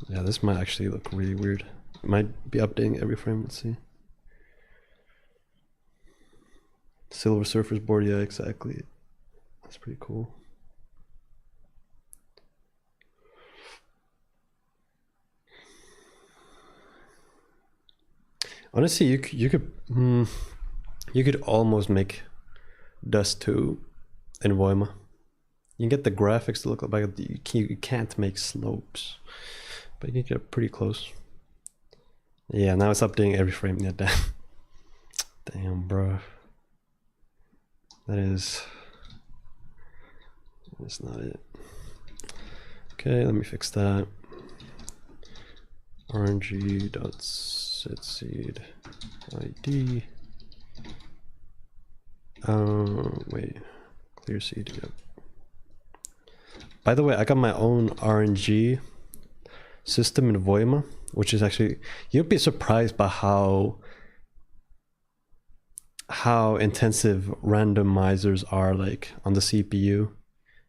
yeah, this might actually look really weird. It might be updating every frame. Let's see. Silver Surfer's board, yeah, exactly. That's pretty cool. Honestly, you could almost make Dust 2 in Voima. You can get the graphics to look like you can't make slopes, but you can get pretty close. Yeah, now it's updating every frame. Yeah, damn, damn, bro. That's not it. Okay, let me fix that. RNG.setSeed ID. Wait, clear seed. Yep. By the way, I got my own RNG system in Voima, which is actually, you'd be surprised by how intensive randomizers are like on the CPU,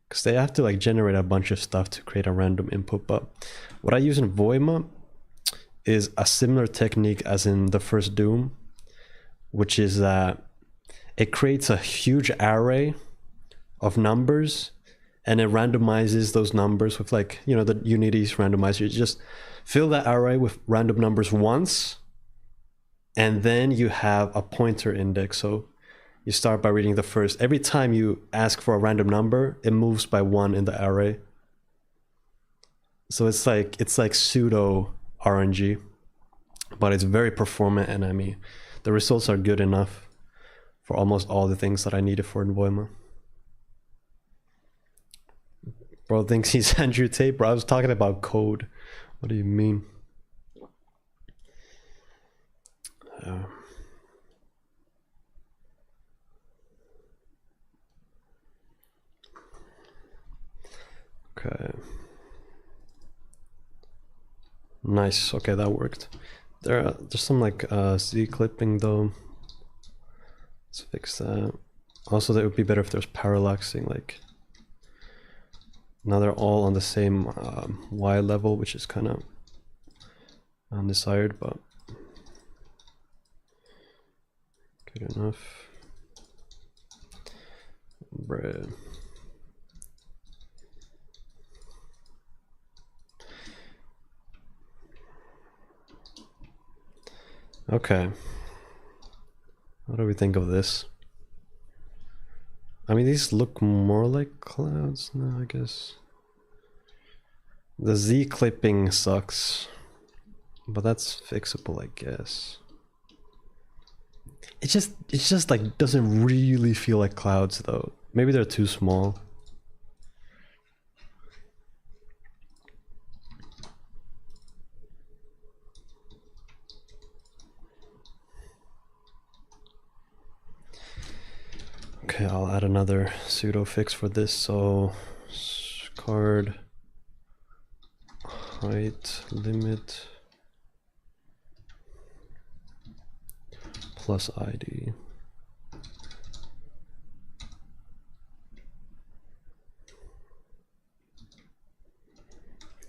because they have to like generate a bunch of stuff to create a random input. But what I use in Voima is a similar technique as in the first Doom, which is that it creates a huge array of numbers and it randomizes those numbers with, like, you know, the Unity's randomizer. You just fill that array with random numbers once, and then you have a pointer index. So you start by reading the first. Every time you ask for a random number, it moves by 1 in the array. So it's like pseudo RNG, but it's very performant, and I mean, the results are good enough for almost all the things that I needed for in Voima. Bro thinks he's Andrew Tate. Bro, I was talking about code. What do you mean? Okay. Nice. Okay, that worked. There's some like Z clipping though. Let's fix that. Also, that would be better if there's parallaxing. Like, now they're all on the same Y level, which is kind of undesired, but good enough. Bread. Okay. What do we think of this? I mean, these look more like clouds now, I guess. The Z clipping sucks, but that's fixable, I guess. It just like doesn't really feel like clouds though. Maybe they're too small. Okay, I'll add another pseudo fix for this. So card height limit plus ID.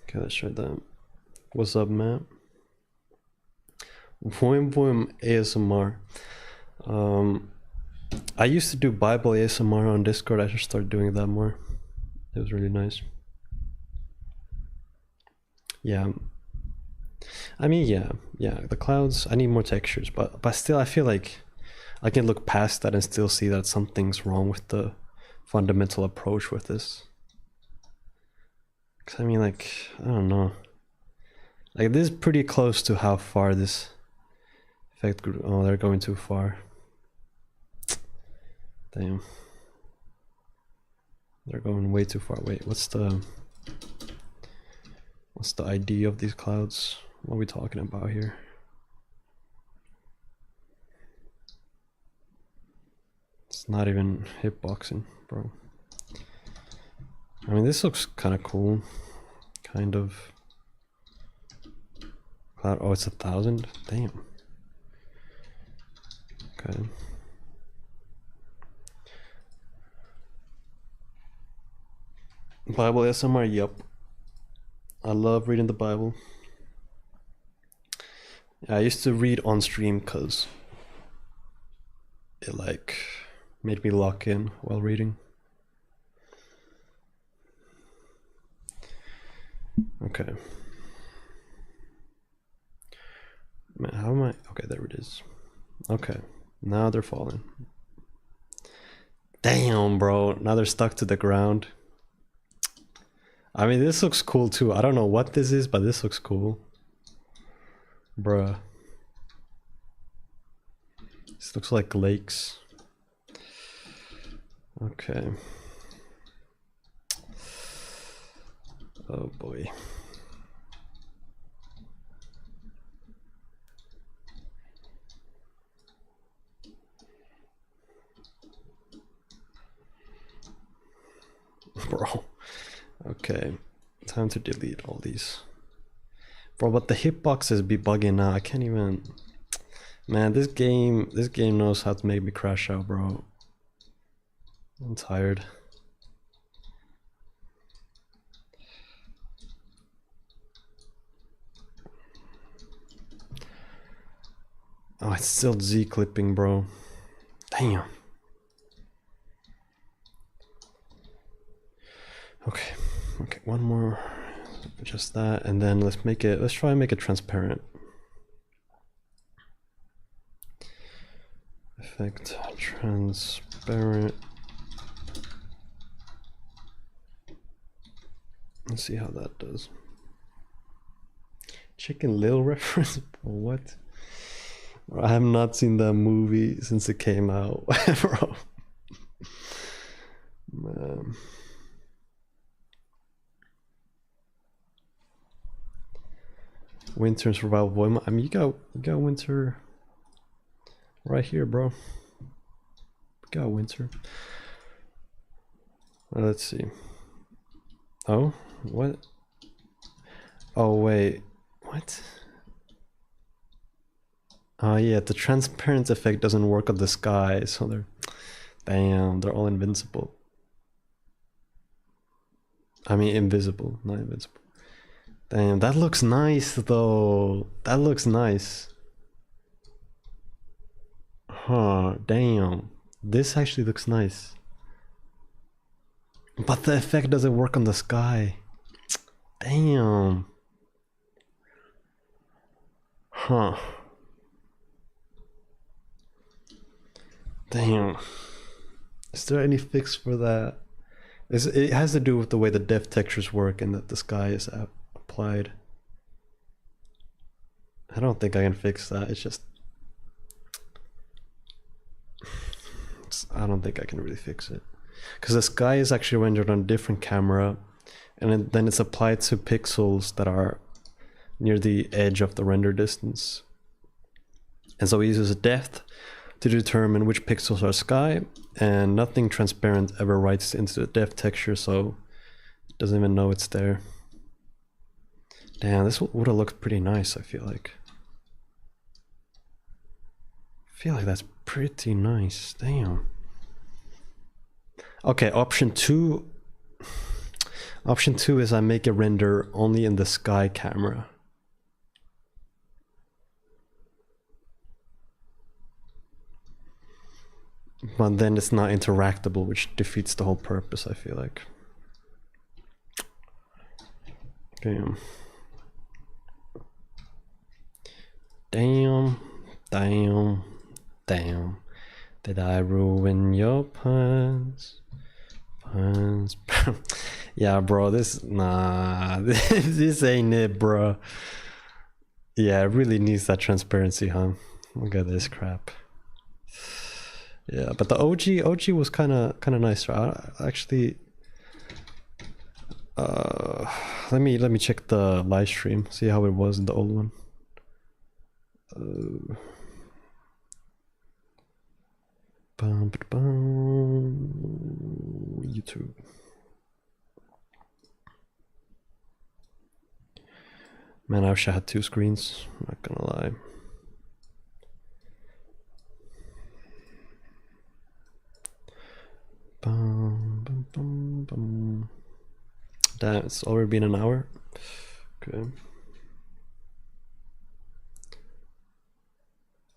Okay, let's try that. What's up, Matt? Voim Voim ASMR. I used to do Bible ASMR on Discord. I should start doing that more. It was really nice. Yeah. I mean, yeah, the clouds, I need more textures, but still I feel like I can look past that and still see that something's wrong with the fundamental approach with this. Cause I mean, like, I don't know. Like, this is pretty close to how far this effect grew. Oh, they're going too far. Damn. They're going way too far. Wait, what's the ID of these clouds? What are we talking about here? It's not even hitboxing, bro. I mean, this looks kind of cool. Kind of. Cloud. Oh, it's 1,000? Damn. Okay. Bible ASMR, yup. I love reading the Bible. I used to read on stream because it like made me lock in while reading. Okay. Man, how am I? Okay, there it is. Okay, now they're falling. Damn, bro. Now they're stuck to the ground. I mean, this looks cool too. I don't know what this is, but this looks cool. Bruh. This looks like lakes. Okay. Oh boy. Bro. Okay. Time to delete all these. Bro, but the hitboxes be bugging now. I can't even. Man, this game knows how to make me crash out, bro. I'm tired. Oh, it's still Z clipping, bro. Damn. Okay, one more, just that, and then let's try and make it transparent. Effect transparent. Let's see how that does. Chicken Little reference? What? I have not seen that movie since it came out, bro. Man. Winter and survival boy. I mean, you got winter right here, bro. We got winter. Let's see. Oh, what? Oh wait, what? Oh yeah, the transparent effect doesn't work on the sky, so they're all invincible. I mean invisible, not invincible. Damn, that looks nice though. That looks nice. Huh, damn. This actually looks nice. But the effect doesn't work on the sky. Damn. Huh. Damn. Is there any fix for that? It has to do with the way the depth textures work and that the sky is applied. I don't think I can fix that. It's just I don't think I can really fix it because the sky is actually rendered on a different camera, and then it's applied to pixels that are near the edge of the render distance. And so it uses depth to determine which pixels are sky, and nothing transparent ever writes into the depth texture, so it doesn't even know it's there. Damn, this would have looked pretty nice, I feel like. I feel like that's pretty nice. Damn. Okay, option two. Option two is I make a render only in the sky camera. But then it's not interactable, which defeats the whole purpose, I feel like. Damn. Damn. Damn. Damn. Did I ruin your plans? Plans. Yeah, bro, this ain't it, bro. Yeah, it really needs that transparency, huh? Look at this crap. Yeah, but the OG was kind of nice. Actually, let me check the live stream, see how it was in the old one. YouTube. Man, I wish I had two screens. I'm not gonna lie. Damn, it's already been an hour. Okay.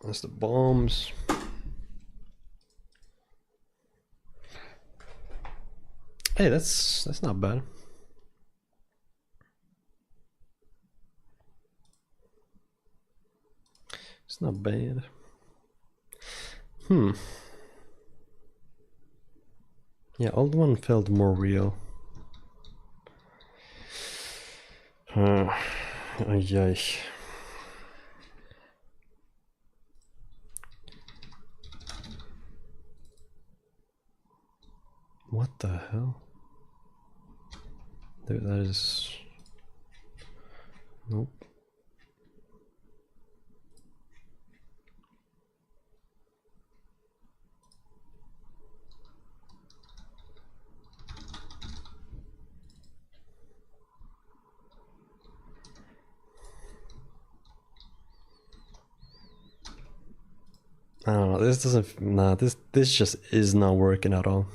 That's the bombs. Hey, that's not bad. It's not bad. Yeah, old one felt more real. Yeah. What the hell? Dude, that is... Nope. I don't know, this doesn't... Nah, this just is not working at all.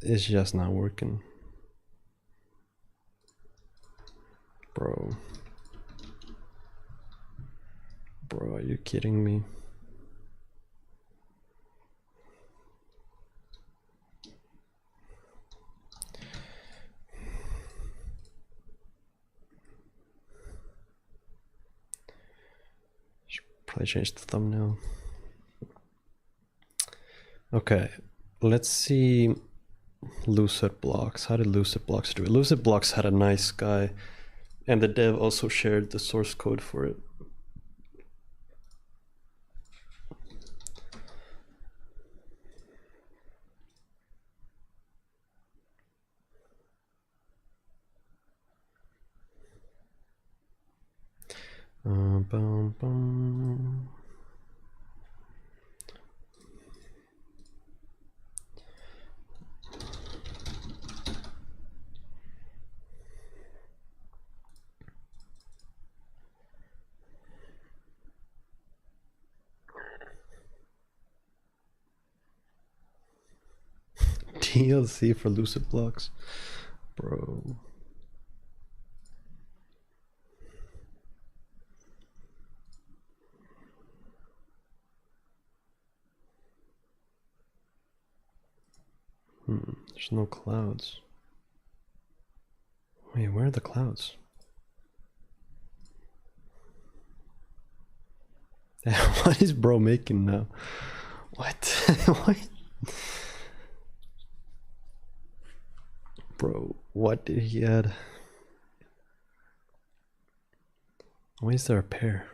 It's just not working. Bro. Bro, are you kidding me? Should probably change the thumbnail. Okay, let's see Lucid Blocks. How did Lucid Blocks do it? Lucid Blocks had a nice guy, and the dev also shared the source code for it. Bum, bum. DLC for Lucid Blocks, bro. There's no clouds. Wait, where are the clouds? What is bro making now? What? What? Bro, what did he add? Why is there a pair?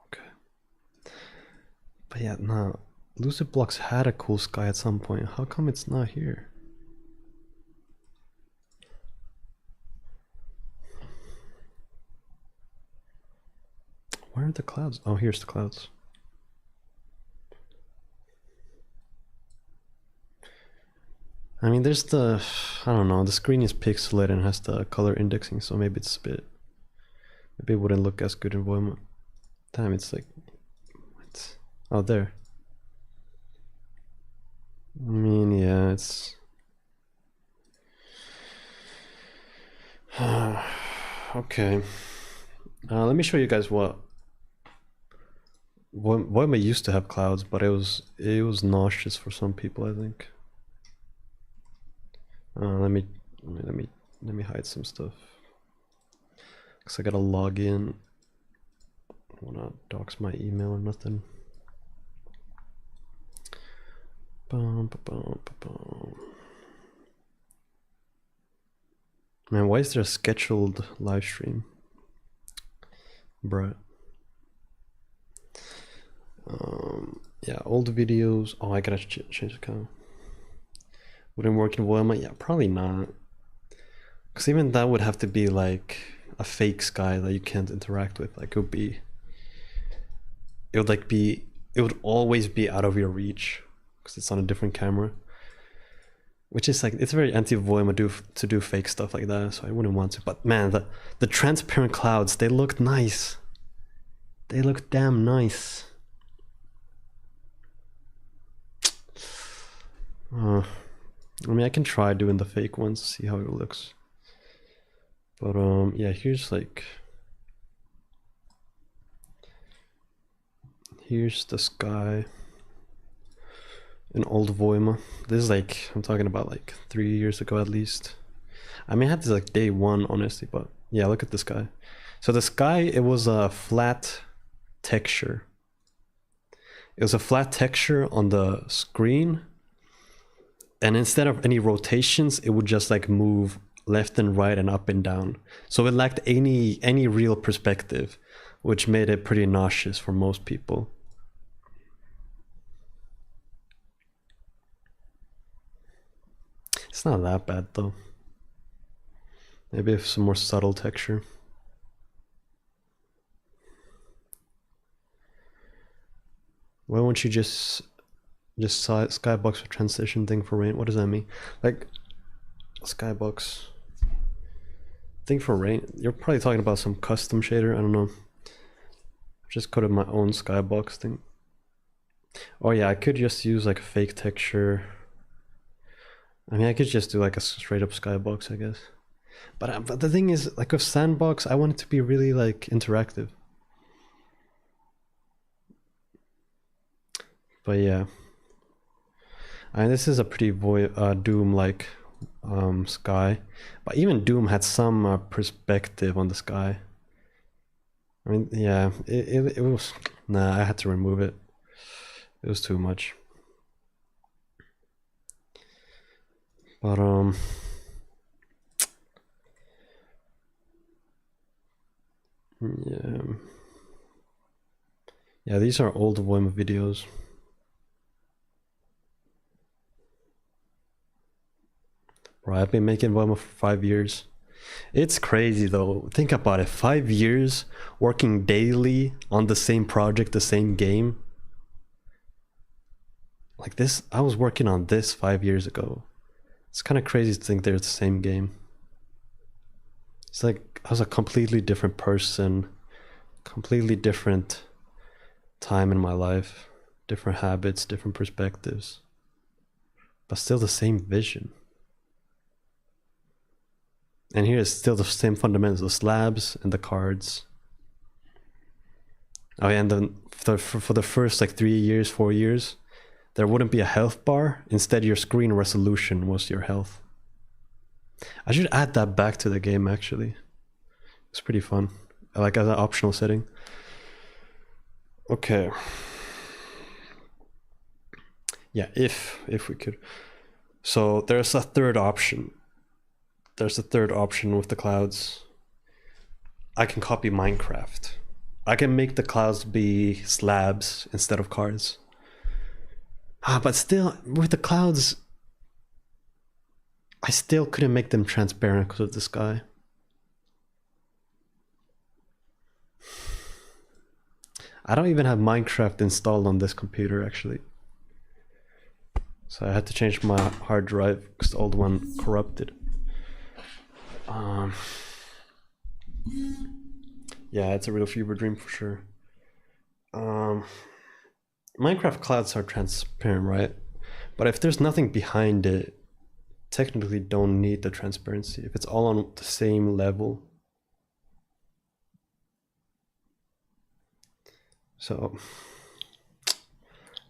Okay. But yeah, no. Lucid Blocks had a cool sky at some point. How come it's not here? Where are the clouds? Oh, here's the clouds. I mean, there's the, I don't know, the screen is pixelated and has the color indexing, so maybe it's a bit, maybe it wouldn't look as good in Voima. Damn, it's like, what? Oh, there. I mean, yeah, it's... okay. Let me show you guys what Voima used to have clouds, but it was nauseous for some people, I think. Let me hide some stuff, cause I gotta log in. I wanna dox my email or nothing. Man, why is there a scheduled live stream, bruh? Yeah, old videos. Oh, I gotta change the account. Wouldn't work in Voima? Yeah, probably not. Because even that would have to be like a fake sky that you can't interact with. Like it would always be out of your reach because it's on a different camera. Which is like, it's very anti-Voima to do fake stuff like that, so I wouldn't want to. But man, the transparent clouds, they look nice. They look damn nice. I mean, I can try doing the fake ones, see how it looks. But yeah, here's the sky in old Voima. This is like, I'm talking about like 3 years ago at least. I mean, I had this like day one, honestly, but yeah, look at the sky. So the sky, it was a flat texture. It was a flat texture on the screen. And instead of any rotations, it would just like move left and right and up and down. So it lacked any real perspective, which made it pretty nauseous for most people. It's not that bad though. Maybe if some more subtle texture. Why won't you just skybox or transition thing for rain? What does that mean? Like skybox thing for rain? You're probably talking about some custom shader. I don't know. I've just coded my own skybox thing. Oh yeah, I could just use like a fake texture. I mean, I could just do like a straight up skybox, I guess. But the thing is, like with Sandbox, I want it to be really like interactive. But yeah. I mean, this is a pretty Doom-like sky, but even Doom had some perspective on the sky. I mean, yeah, it was... Nah, I had to remove it. It was too much. But, yeah. Yeah, these are old Voima videos. Bro, I've been making Voima for 5 years. It's crazy though. Think about it. 5 years working daily on the same project, the same game. Like this, I was working on this 5 years ago. It's kind of crazy to think they're the same game. It's like I was a completely different person, completely different time in my life, different habits, different perspectives, but still the same vision. And here is still the same fundamentals, the slabs and the cards. Oh yeah, and then for the first like 3 years, 4 years, there wouldn't be a health bar. Instead, your screen resolution was your health. I should add that back to the game actually. It's pretty fun. Like as an optional setting. Okay. Yeah, if we could. So there's a third option. There's a third option with the clouds. I can copy Minecraft. I can make the clouds be slabs instead of cars. But still, with the clouds, I still couldn't make them transparent because of the sky. I don't even have Minecraft installed on this computer actually. So I had to change my hard drive because the old one corrupted. Yeah, it's a real fever dream for sure. Minecraft clouds are transparent, right? But if there's nothing behind it, technically don't need the transparency if it's all on the same level. So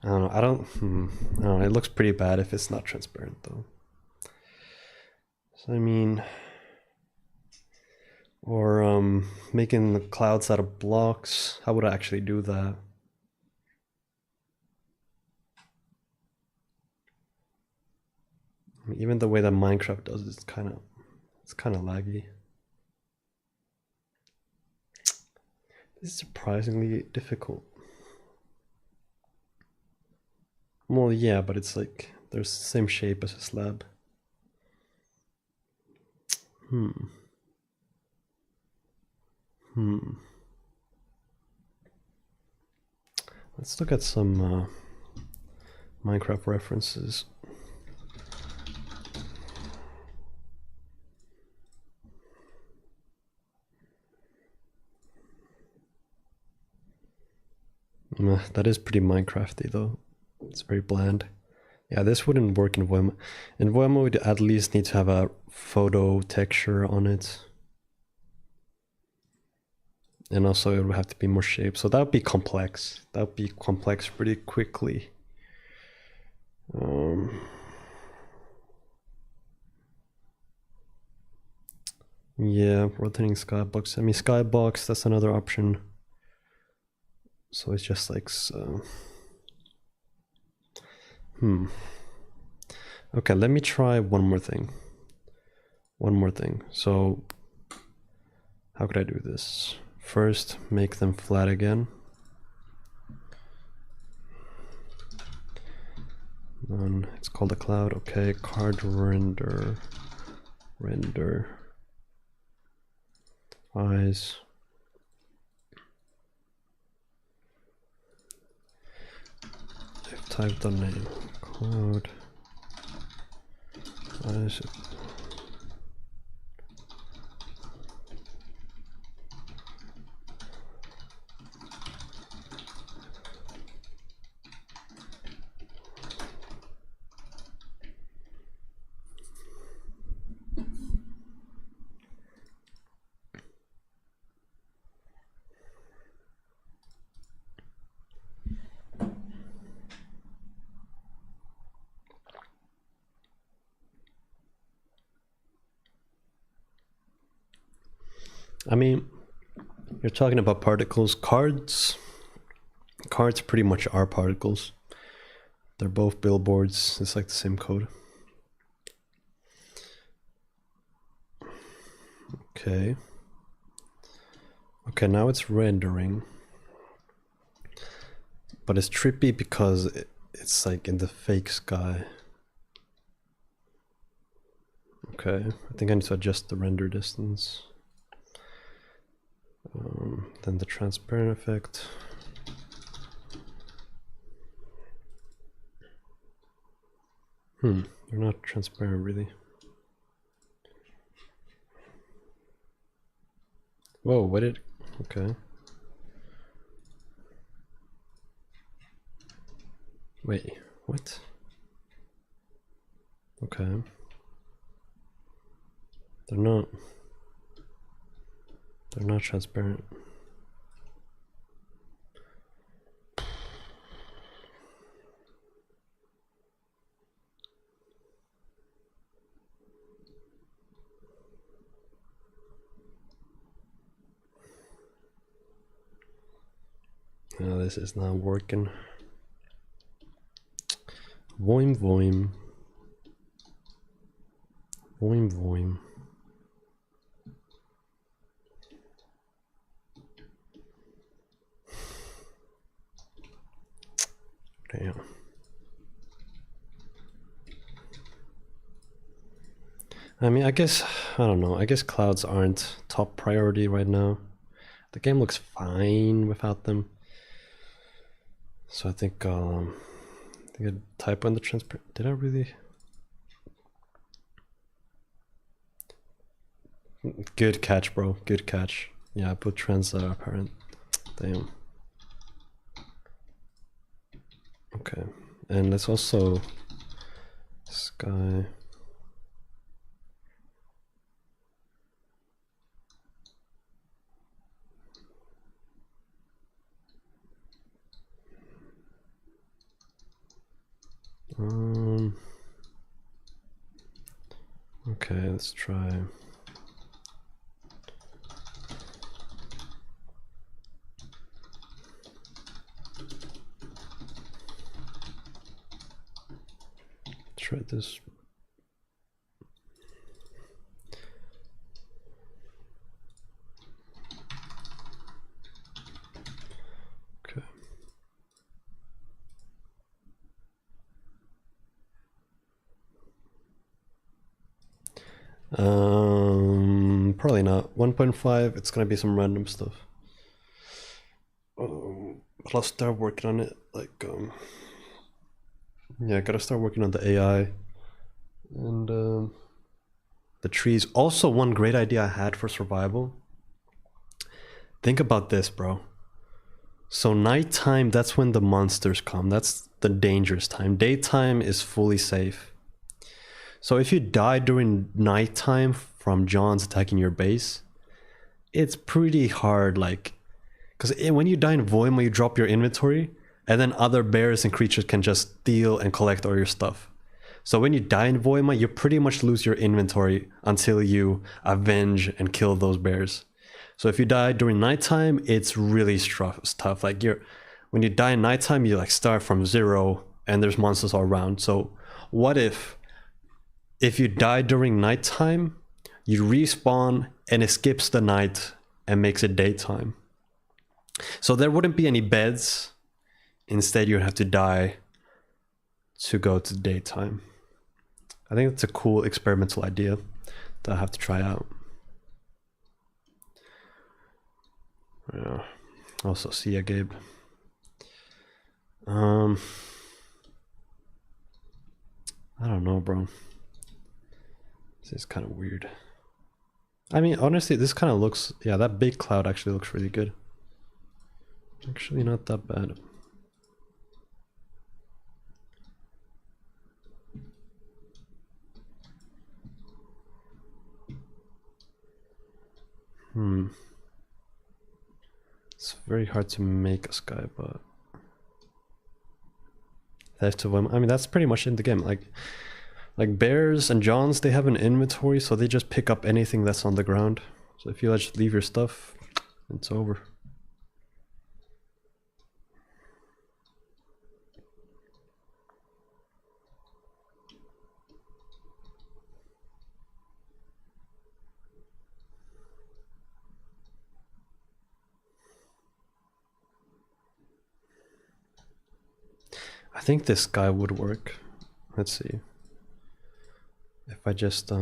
I don't know. I don't know. It looks pretty bad if it's not transparent though. So I mean, or making the clouds out of blocks. How would I actually do that? I mean, even the way that Minecraft does it, it's kind of laggy. This is surprisingly difficult. Well, yeah, but it's like there's the same shape as a slab. Let's look at some Minecraft references. That is pretty Minecrafty though. It's very bland. Yeah, this wouldn't work in Voima. In Voima, we'd at least need to have a photo texture on it. And also it would have to be more shaped. So that would be complex. That would be complex pretty quickly. Yeah, rotating skybox. I mean, skybox, that's another option. So it's just like so. Okay, let me try one more thing. So how could I do this? First, make them flat again. Then it's called a cloud. Okay, card render. Eyes. I've typed the name. Cloud. Eyes. I mean, you're talking about particles. Cards pretty much are particles. They're both billboards. It's like the same code. Okay. Okay, now it's rendering. But it's trippy because it's like in the fake sky. Okay, I think I need to adjust the render distance. Then the transparent effect. They're not transparent really. Whoa, what did... Okay. Wait, what? Okay. They're not transparent. this is not working. Voim voim. Voim voim. Damn. I mean, I guess, I don't know. I guess clouds aren't top priority right now. The game looks fine without them. So I think I type on the transparent. Did I really? Good catch, bro. Good catch. Yeah, I put transparent. Damn. Okay. And let's also sky. Okay, let's try. Try this. Okay. Probably not. 1.5, it's gonna be some random stuff. But I'll start working on it. Like, yeah, I gotta start working on the AI and the trees. Also, one great idea I had for survival. Think about this, bro. So nighttime, that's when the monsters come. That's the dangerous time. Daytime is fully safe. So if you die during nighttime from Johns attacking your base, it's pretty hard, like, because when you die in Voima, you drop your inventory, and then other bears and creatures can just steal and collect all your stuff. So when you die in Voima, you pretty much lose your inventory until you avenge and kill those bears. So if you die during nighttime, it's really tough. Like when you die in nighttime, you like start from zero, and there's monsters all around. So what if you die during nighttime, you respawn and it skips the night and makes it daytime? So there wouldn't be any beds. Instead, you'd have to die to go to daytime. I think it's a cool experimental idea that I have to try out. Yeah. Also, see ya, Gabe. I don't know, bro. This is kind of weird. I mean, honestly, this kind of looks... Yeah, that big cloud actually looks really good. Actually, not that bad. It's very hard to make a sky, but... Theft of them. I mean, that's pretty much in the game. Like bears and Johns, they have an inventory, so they just pick up anything that's on the ground. So if you just leave your stuff, it's over. I think this guy would work. Let's see. If I just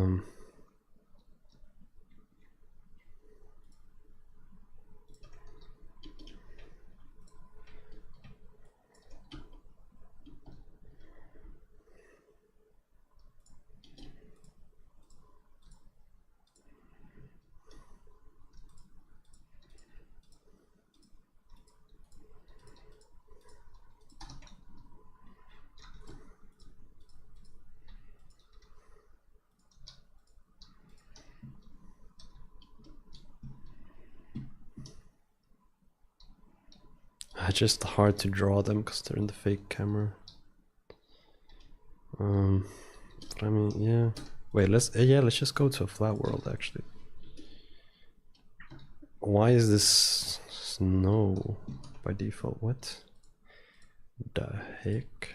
it's just hard to draw them because they're in the fake camera. But I mean, yeah. Wait, let's just go to a flat world actually. Why is this snow by default. What the heck?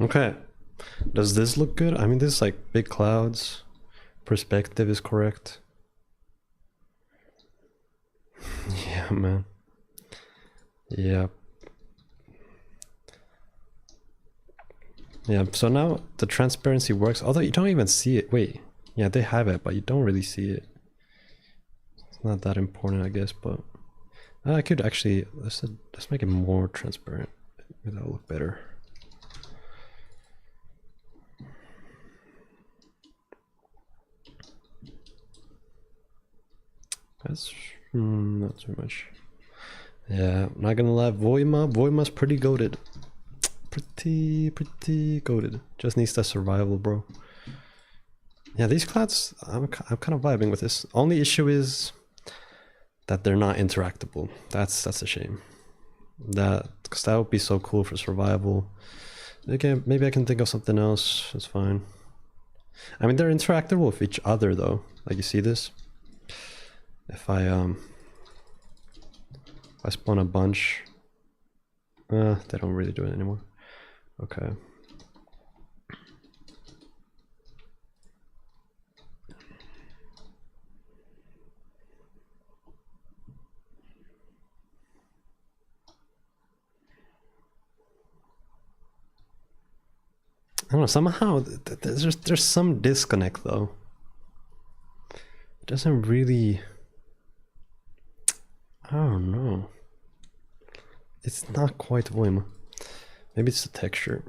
Okay, does this look good? I mean, this is like big clouds. Perspective is correct. Yeah, man. Yeah. Yeah, so now the transparency works, although you don't even see it. Wait, yeah, they have it, but you don't really see it. It's not that important, I guess, but I could actually, let's make it more transparent. Maybe that'll look better. That's not too much. Yeah, I'm not gonna lie, Voima's pretty goated. Pretty goated. Just needs that survival, bro. Yeah, these clouds, I'm kind of vibing with this. Only issue is that they're not interactable. That's a shame. Because that would be so cool for survival. Again, maybe I can think of something else. It's fine. I mean, they're interactable with each other though. Like, you see this? If I spawn a bunch, they don't really do it anymore. Okay. I don't know, somehow there's some disconnect though. It doesn't really, I don't know. It's not quite Voima. Maybe it's the texture.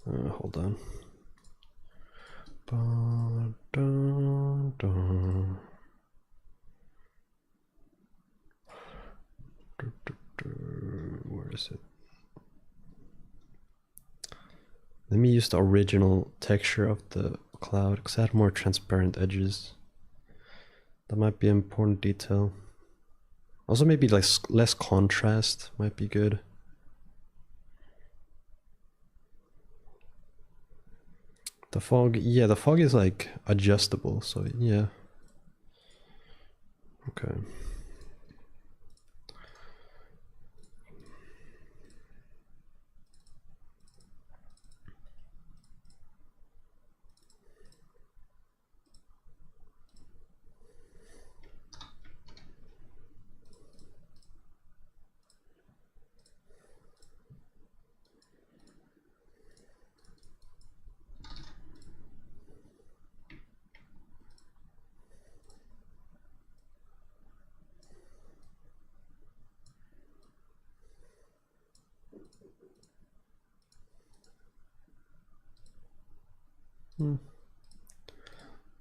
Hold on. Where is it? Let me use the original texture of the cloud because I had more transparent edges. That might be an important detail. Also, maybe like less contrast might be good. The fog, yeah, the fog is like adjustable, so yeah. Okay.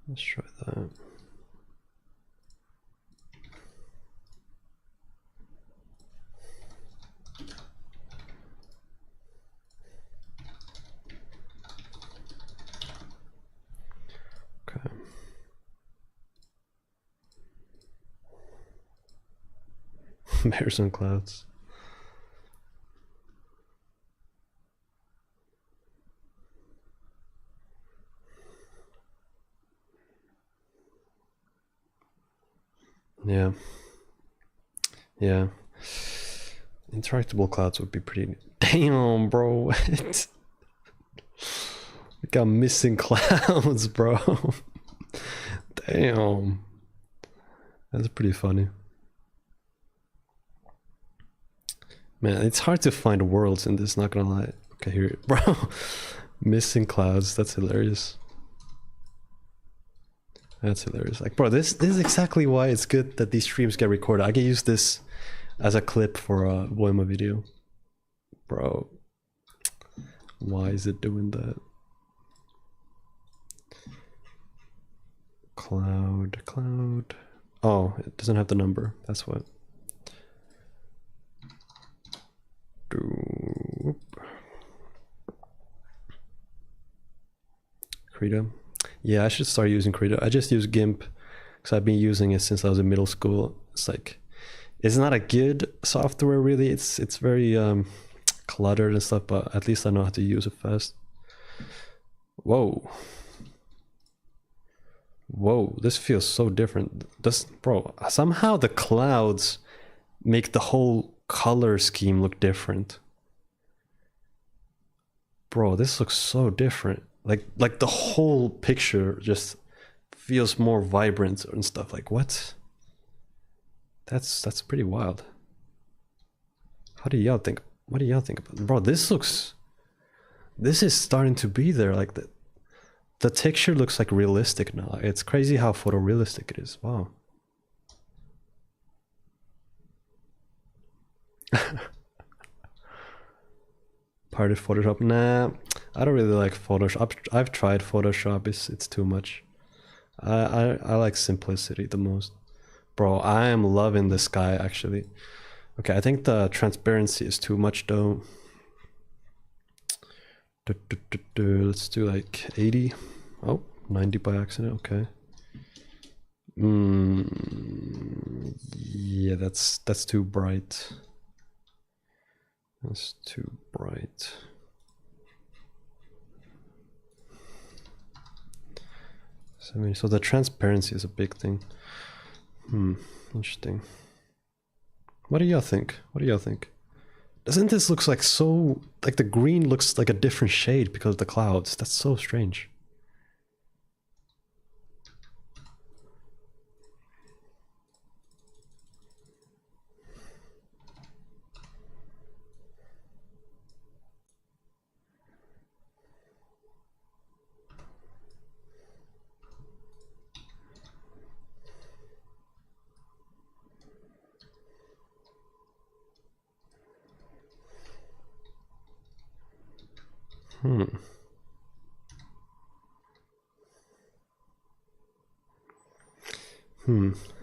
Let's try that. Okay. Bears and clouds. Yeah. Yeah. Interactable clouds would be pretty. Damn, bro. What? We got missing clouds, bro. Damn. That's pretty funny. Man, it's hard to find worlds in this, not gonna lie. Okay, here, bro. Missing clouds, that's hilarious. That's hilarious. Like, bro, this is exactly why it's good that these streams get recorded. I can use this as a clip for a Voima video. Bro, why is it doing that? Cloud. Oh, it doesn't have the number. That's what. Krita. Yeah, I should start using Krita. I just use GIMP because I've been using it since I was in middle school. It's like, it's not a good software really. It's very cluttered and stuff, but at least I know how to use it fast. Whoa, this feels so different. Bro, somehow the clouds make the whole color scheme look different. Bro, this looks so different. Like the whole picture just feels more vibrant and stuff. Like, what? That's pretty wild. How do y'all think? What do y'all think about it? Bro, this is starting to be there. Like the texture looks like realistic now. It's crazy how photorealistic it is. Wow. Part of Photoshop? Nah, I don't really like Photoshop. I've tried Photoshop. It's too much. I like simplicity the most. Bro, I am loving the sky actually. Okay, I think the transparency is too much though. Let's do like 80. Oh, 90 by accident. Okay. Yeah, that's too bright. That's too bright. So the transparency is a big thing. Interesting. What do y'all think? Doesn't this look like so, like the green looks like a different shade because of the clouds? That's so strange.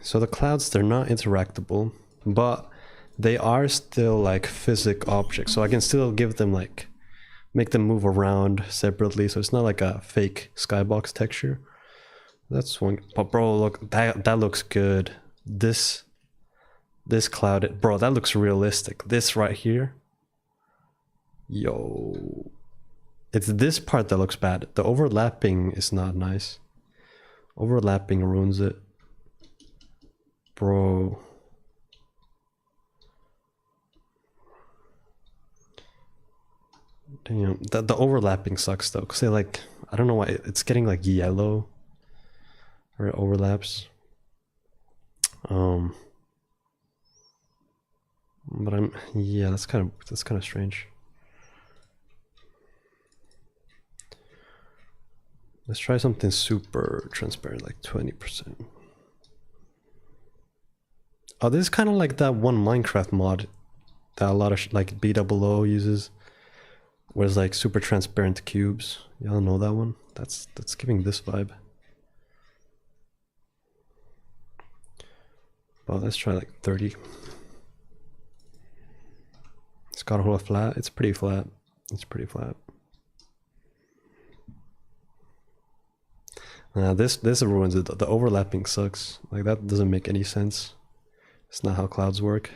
So the clouds, they're not interactable, but they are still like physic objects. So I can still give them like, make them move around separately. So it's not like a fake skybox texture. That's one. But bro, look, that looks good. This cloud, bro, that looks realistic. This right here, yo, it's this part that looks bad. The overlapping is not nice. Overlapping ruins it. Bro. Damn, the overlapping sucks though, because they like, I don't know why, it's getting like yellow or it overlaps. But yeah, that's kind of strange. Let's try something super transparent, like 20%. Oh, this is kind of like that one Minecraft mod that a lot of like BOO uses, where it's like super transparent cubes. Y'all know that one? That's giving this vibe. Well, let's try like 30. It's got a whole flat. It's pretty flat. This ruins it. The overlapping sucks. Like that doesn't make any sense. It's not how clouds work.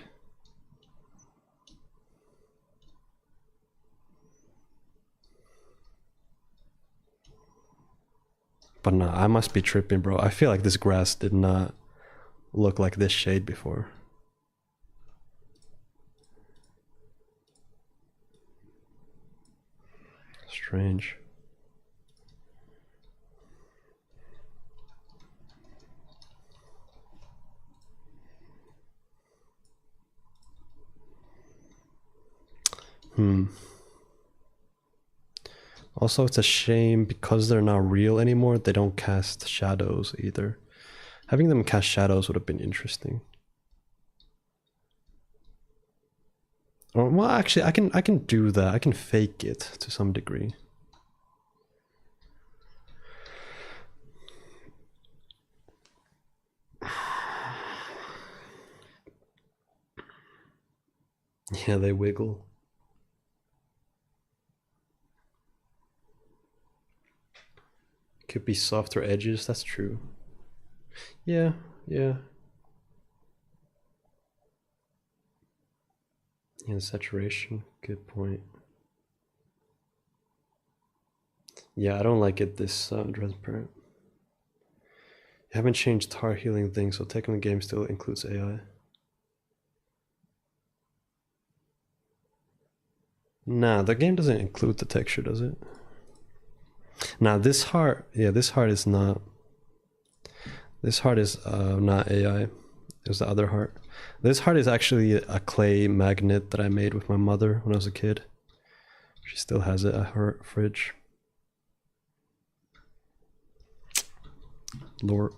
But no, I must be tripping, bro. I feel like this grass did not look like this shade before. Strange. Also, it's a shame because they're not real anymore, they don't cast shadows either. Having them cast shadows would have been interesting. Or, well, actually, I can do that. I can fake it to some degree. Yeah, they wiggle. Could be softer edges, that's true. Yeah, yeah. Yeah, saturation, good point. Yeah, I don't like it this transparent. You haven't changed tar healing thing, so technically the game still includes AI. Nah, the game doesn't include the texture, does it? Nah, this heart, yeah, this heart is not. This heart is not AI. It was the other heart. This heart is actually a clay magnet that I made with my mother when I was a kid. She still has it at her fridge. Lord.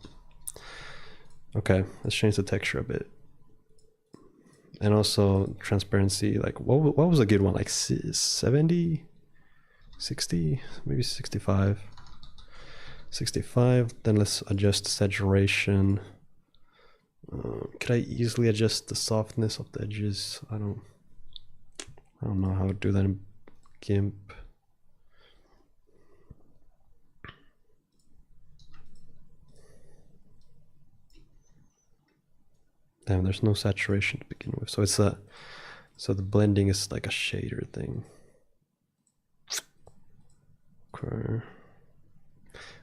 Okay, let's change the texture a bit. And also transparency, like what was a good one? Like 70? 60? Maybe 65. 65, then let's adjust saturation. Could I easily adjust the softness of the edges? I don't know how to do that in GIMP. Damn, there's no saturation to begin with. So it's a, so the blending is like a shader thing. Okay.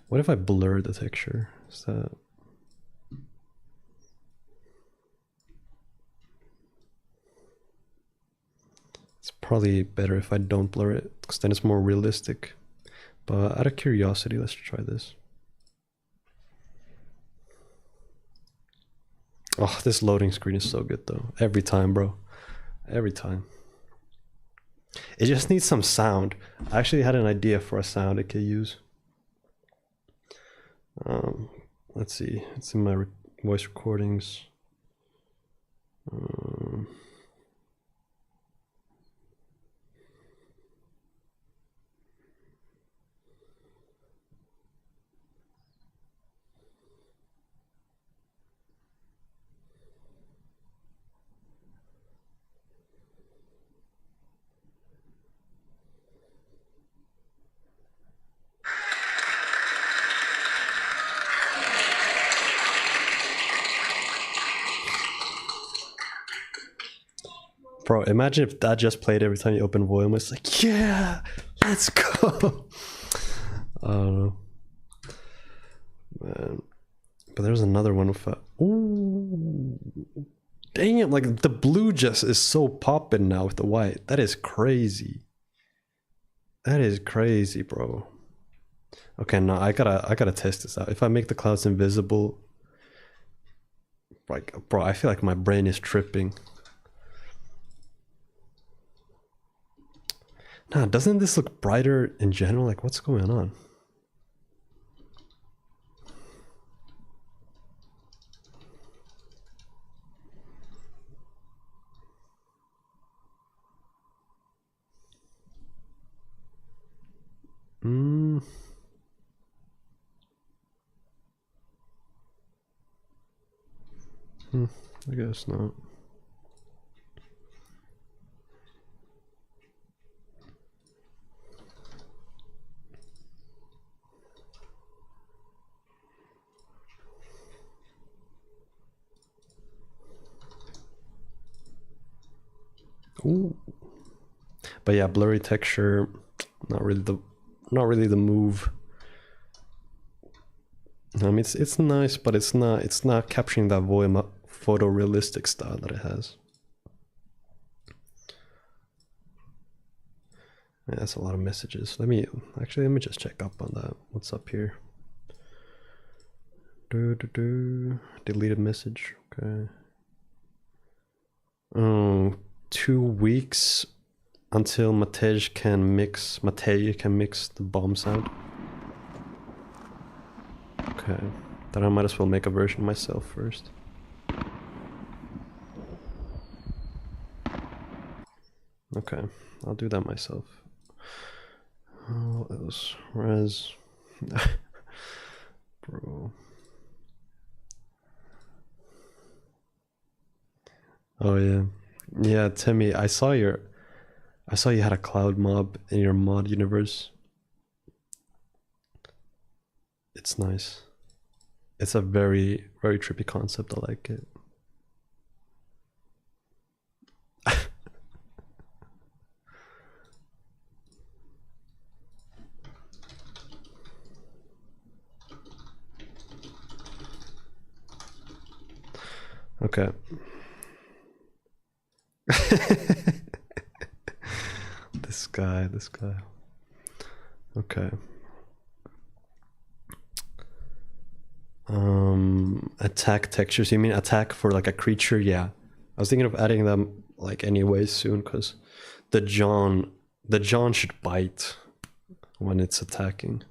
What if I blur the texture? Is that? It's probably better if I don't blur it, because then it's more realistic. But out of curiosity, let's try this. Oh, this loading screen is so good though. Every time, bro. Every time. It just needs some sound. I actually had an idea for a sound it could use. Let's see. It's in my voice recordings. Bro, imagine if that just played every time you open Volume. It's like, yeah, let's go. I don't know. Man. But there's another one with a. Ooh. Dang it, like the blue just is so popping now with the white. That is crazy. That is crazy, bro. Okay, no, I gotta test this out. If I make the clouds invisible, like, bro, I feel like my brain is tripping. Nah, doesn't this look brighter in general? Like, what's going on? I guess not. Ooh. But yeah, blurry texture, not really the move. I mean, it's nice, but it's not capturing that volume photorealistic style that it has. Yeah, that's a lot of messages. Let me just check up on that. What's up here? Deleted message. Okay. Oh, 2 weeks. until Matej can mix the bomb sound. Okay, then I might as well make a version myself first. Okay, I'll do that myself. What else? Res. Bro. Oh yeah. Yeah, Timmy, I saw you had a cloud mob in your mod universe. It's nice. It's a very, very trippy concept. I like it. Okay. This guy. Okay. Attack textures. You mean attack for like a creature? Yeah. I was thinking of adding them like anyways soon, because the John should bite when it's attacking.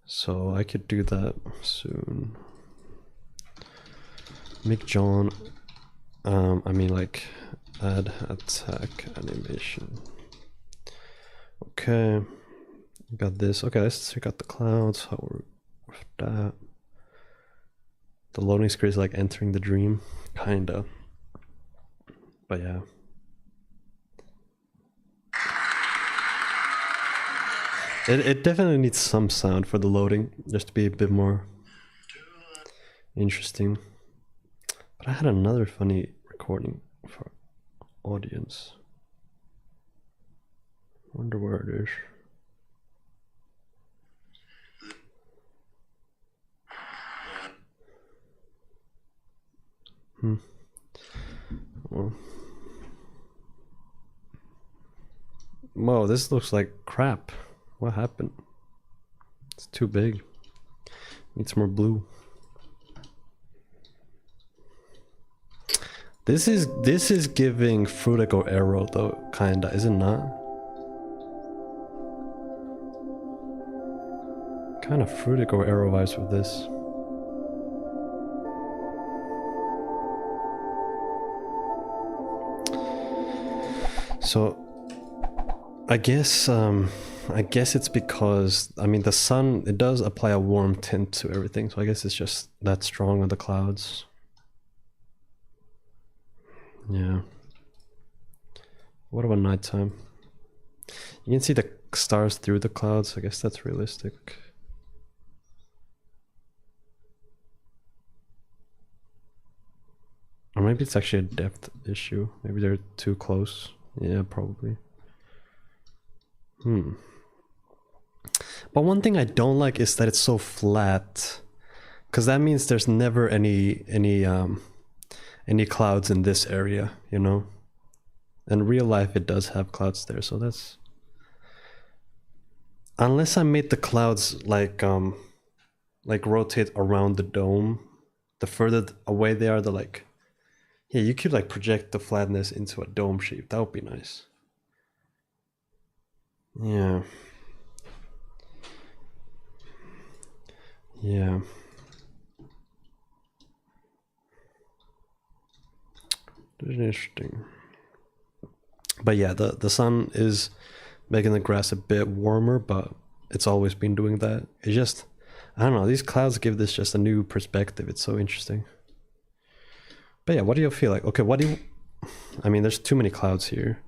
So I could do that soon. Make John I mean like add attack animation. Okay. Got this. Okay, let's check out the clouds. How we're with that. The loading screen is like entering the dream, kinda. But yeah. It definitely needs some sound for the loading, just to be a bit more interesting. But I had another funny recording for audience. Wonder where it is. Well. Whoa, this looks like crap. What happened? It's too big. Needs more blue. This is giving Fruitico Arrow though, kinda, is it not? Kind of Fruitico Arrow vibes with this. So I guess it's because, I mean, the sun, it does apply a warm tint to everything, so I guess it's just that strong on the clouds. Yeah. What about nighttime? You can see the stars through the clouds. I guess that's realistic. Or maybe it's actually a depth issue. Maybe they're too close. Yeah, probably. But one thing I don't like is that it's so flat, because that means there's never any clouds in this area, you know. In real life, it does have clouds there, so that's, unless I made the clouds like rotate around the dome. The further away they are, the like, yeah, you could like project the flatness into a dome shape. That would be nice. Yeah. Yeah. Interesting. But yeah, the sun is making the grass a bit warmer, but it's always been doing that. It's just, I don't know, these clouds give this just a new perspective. It's so interesting. But yeah, what do you feel like? Okay, what do you, I mean, there's too many clouds here.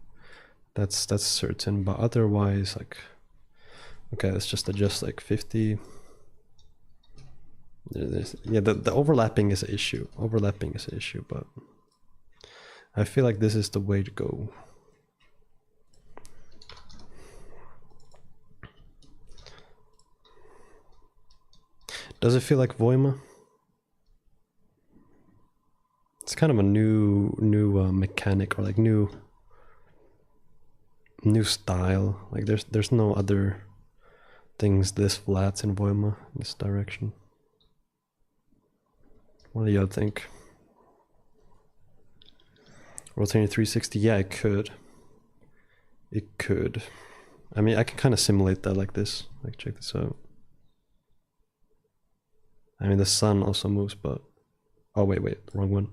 That's certain, but otherwise, like, okay, let's just adjust like 50. Yeah, the overlapping is an issue. Overlapping is an issue, but I feel like this is the way to go. Does it feel like Voima? It's kind of a new mechanic, or like new style. Like there's no other things this flat in Voima in this direction. What do you think? Rotating 360, yeah, I could. It could. I mean, I can kind of simulate that like this. Like, check this out. I mean, the sun also moves, but... Oh, wait, wrong one.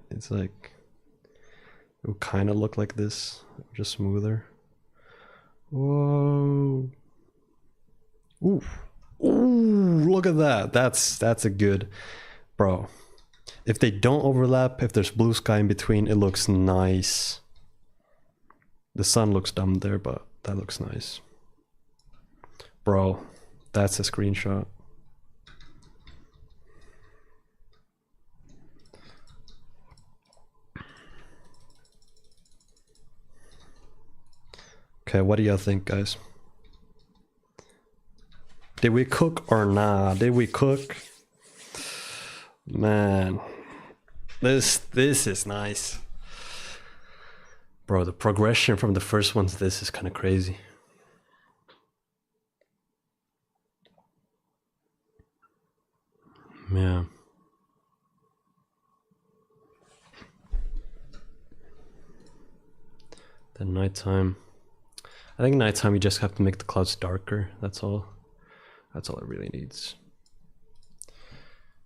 It's like... It would kind of look like this, just smoother. Whoa. Ooh. Ooh, look at that. That's a good... Bro. If they don't overlap, if there's blue sky in between, it looks nice. The sun looks dumb there, but that looks nice. Bro, that's a screenshot. Okay, what do y'all think, guys? Did we cook or nah? Did we cook? Man, this is nice. Bro, the progression from the first one to this is kind of crazy. Yeah. Then nighttime. I think nighttime you just have to make the clouds darker. That's all. That's all it really needs.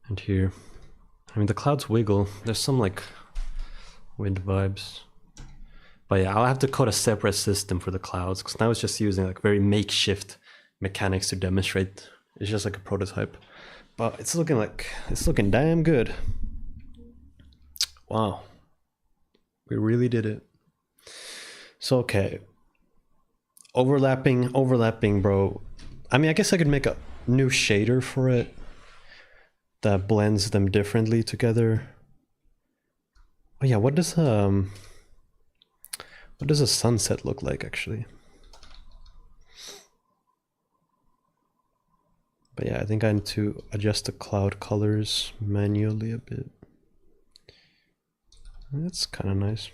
And here, I mean, the clouds wiggle. There's some like wind vibes. But yeah, I'll have to code a separate system for the clouds because now it's just using like very makeshift mechanics to demonstrate. It's just like a prototype. But it's looking damn good. Wow. We really did it. So, okay. Overlapping, bro. I mean, I guess I could make a new shader for it that blends them differently together. Oh yeah, what does a sunset look like actually? But yeah, I think I need to adjust the cloud colors manually a bit. That's kind of nice.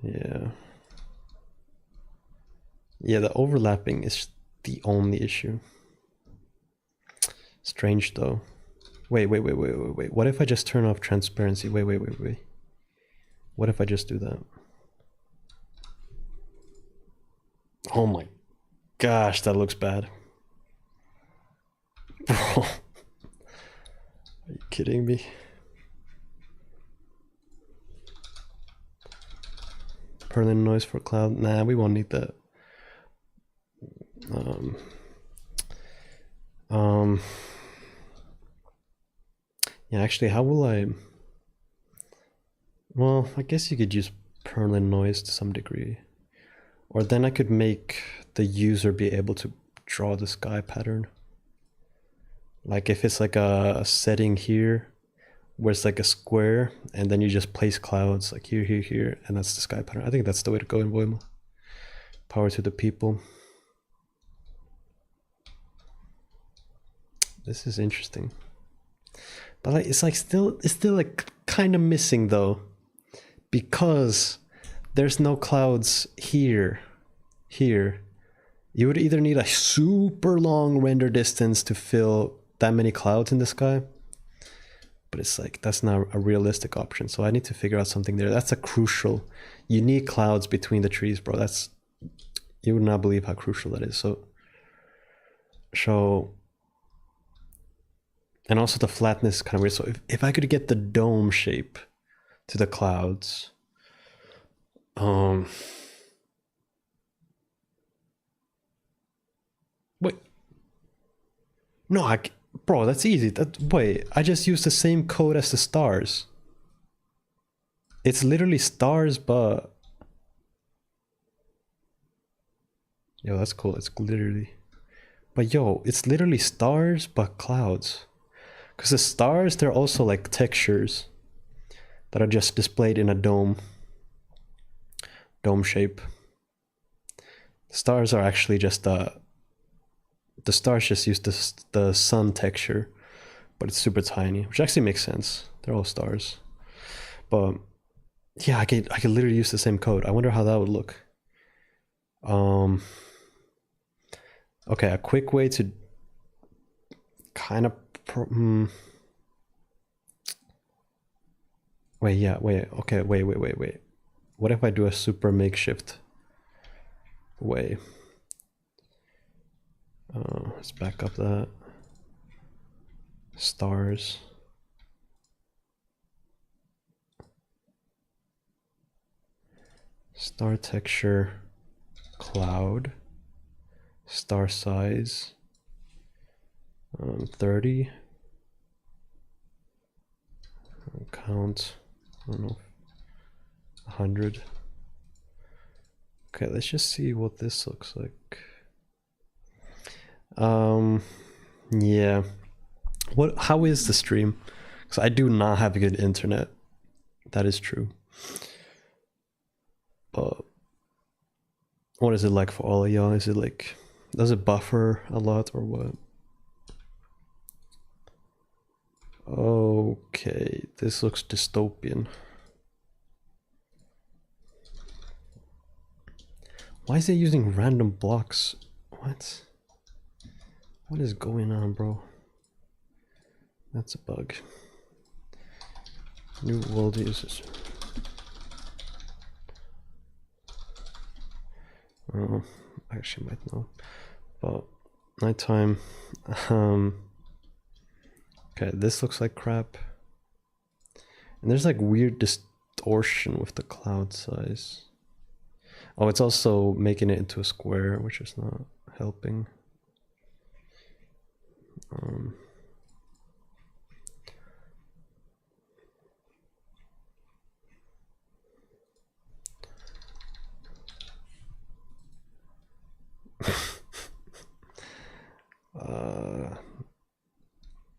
Yeah. Yeah, the overlapping is the only issue. Strange though. Wait. What if I just turn off transparency? Wait. What if I just do that? Oh my gosh, that looks bad. Bro. Are you kidding me? Perlin noise for cloud? Nah, we won't need that. Yeah, actually, how will I... Well, I guess you could use Perlin noise to some degree. Or then I could make the user be able to draw the sky pattern. Like if it's like a setting here, where it's like a square, and then you just place clouds like here, and that's the sky pattern. I think that's the way to go in Voima. Power to the people. This is interesting. But like, it's still like kind of missing though, because there's no clouds here. You would either need a super long render distance to fill that many clouds in the sky, but it's like that's not a realistic option. So I need to figure out something there. That's a crucial. You need clouds between the trees, bro. That's, you would not believe how crucial that is. So and also the flatness is kind of weird. So if I could get the dome shape to the clouds, wait, no, bro, that's easy. Wait, I just used the same code as the stars. It's literally stars, but yo, that's cool. It's literally, but yo, it's literally stars but clouds. Because the stars, they're also like textures that are just displayed in a dome shape. The stars are actually just the stars just use the sun texture, but it's super tiny, which actually makes sense. They're all stars. But yeah, I could literally use the same code. I wonder how that would look. Okay, a quick way to kind of Wait, yeah, wait, okay, wait. What if I do a super makeshift way? Let's back up that. Stars. Star texture, cloud, star size, 30. Count, I don't know, 100. Okay, let's just see what this looks like. Yeah. How is the stream? Because I do not have good internet. That is true. But what is it like for all of y'all? Is it like, does it buffer a lot or what? Okay, this looks dystopian. Why is it using random blocks? What? What is going on, bro? That's a bug. New world uses. Oh, I actually might know. But nighttime. Okay, this looks like crap. And there's like weird distortion with the cloud size. Oh, it's also making it into a square, which is not helping.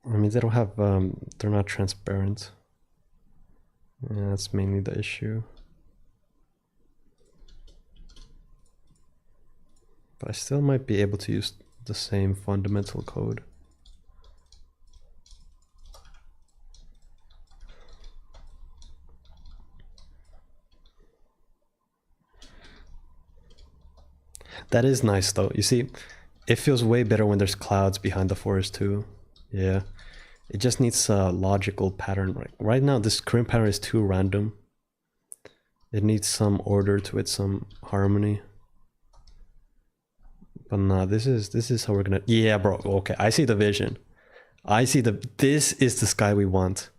I mean, they don't have, they're not transparent. Yeah, that's mainly the issue. But I still might be able to use the same fundamental code. That is nice though. You see, it feels way better when there's clouds behind the forest too. Yeah. It just needs a logical pattern. Right now, this current pattern is too random. It needs some order to it, some harmony. But nah, this is how we're gonna. Yeah, bro. Okay, I see the vision. I see this is the sky we want.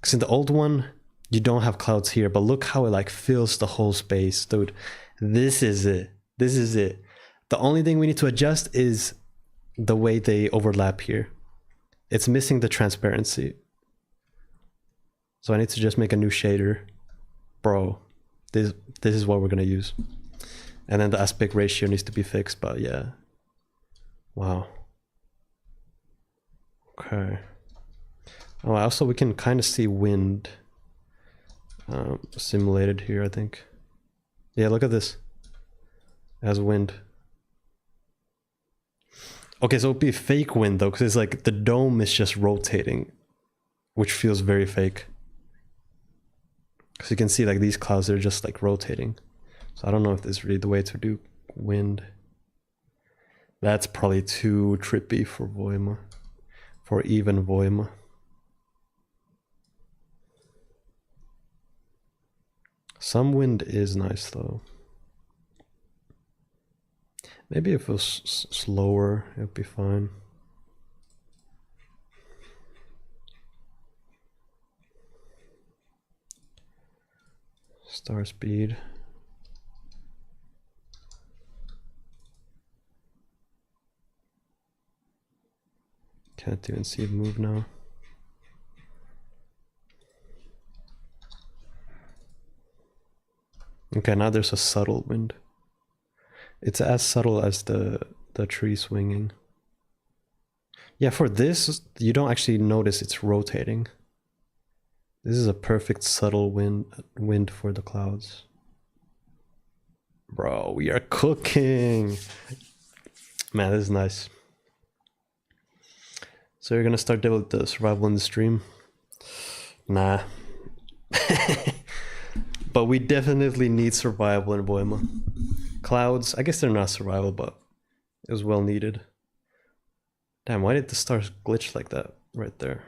Because in the old one, you don't have clouds here, but look how it like fills the whole space, dude. This is it. This is it. The only thing we need to adjust is the way they overlap here. It's missing the transparency. So I need to just make a new shader. Bro, this is what we're gonna use. And then the aspect ratio needs to be fixed, but yeah. Wow. Okay. Oh, also we can kind of see wind simulated here, I think. Yeah, look at this. It has wind. Okay, so it'd be fake wind though, because it's like the dome is just rotating, which feels very fake. Because you can see like these clouds, they're just like rotating. So I don't know if this is really the way to do wind. That's probably too trippy for Voima, for even Voima. Some wind is nice though. Maybe if it was slower, it would be fine. Star speed. Can't even see it move now. Okay, now there's a subtle wind. It's as subtle as the tree swinging. Yeah, for this, you don't actually notice it's rotating. This is a perfect subtle wind for the clouds. Bro, we are cooking. Man, this is nice. So you're gonna start with the survival in the stream? Nah. But we definitely need survival in Voima. Clouds, I guess they're not survival, but it was well needed. Damn, why did the stars glitch like that right there?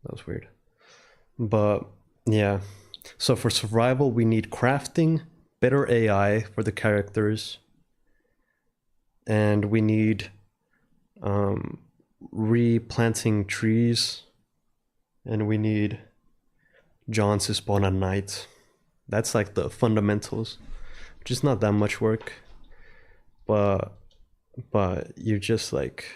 That was weird. But yeah, so for survival, we need crafting, better AI for the characters, and we need replanting trees, and we need Johns to spawn at night. That's like the fundamentals, which is not that much work, but you just like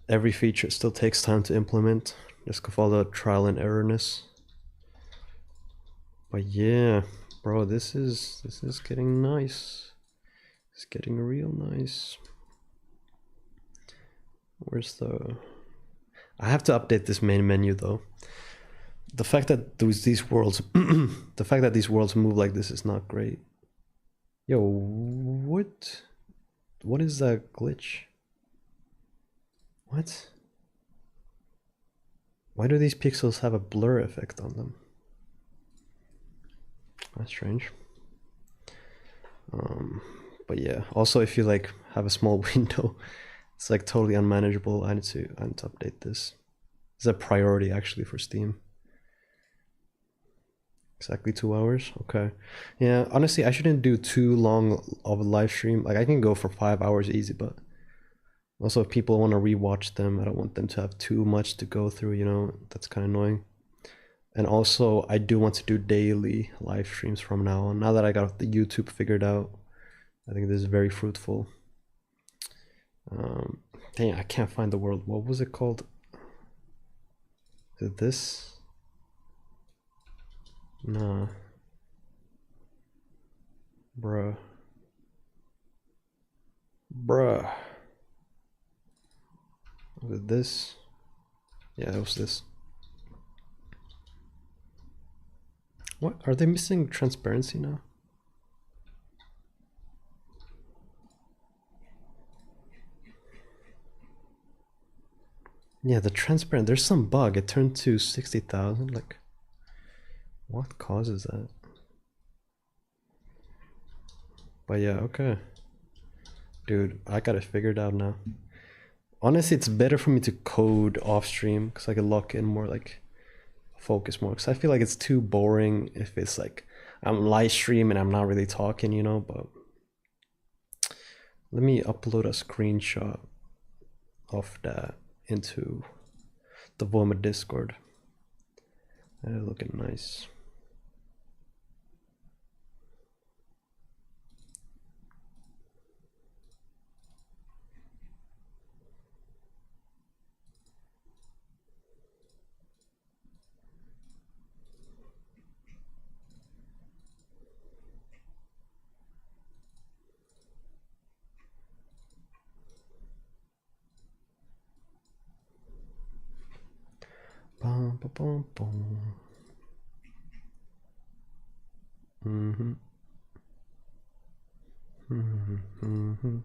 every feature still takes time to implement, just with all the trial and errorness. But yeah, bro, this is getting nice. It's getting real nice. Where's the... I have to update this main menu though. The fact that these worlds the fact that these worlds move like this is not great. Yo, what is that glitch? What? Why do these pixels have a blur effect on them? That's strange. But yeah, also if you like have a small window, it's like totally unmanageable. I need to update this. It's a priority actually for Steam. Exactly 2 hours. Okay. Yeah, honestly, I shouldn't do too long of a live stream. Like I can go for 5 hours easy, but also if people want to rewatch them, I don't want them to have too much to go through, you know. That's kind of annoying. And also, I do want to do daily live streams from now on. Now that I got the YouTube figured out, I think this is very fruitful. Dang, I can't find the world. What was it called? Is it this? Nah. Bruh. Was it this? Yeah, it was this. What? Are they missing transparency now? Yeah, the transparent, there's some bug. It turned to 60,000. Like, what causes that? But yeah, okay. Dude, I got it figured out now. Honestly, it's better for me to code off stream because I can lock in more, like, focus more. Because I feel like it's too boring if it's like I'm live stream and I'm not really talking, you know. But let me upload a screenshot of that into the Voma Discord. That is looking nice. Bum, bum, bum, bum. Mm-hmm. Mm-hmm. Mm-hmm.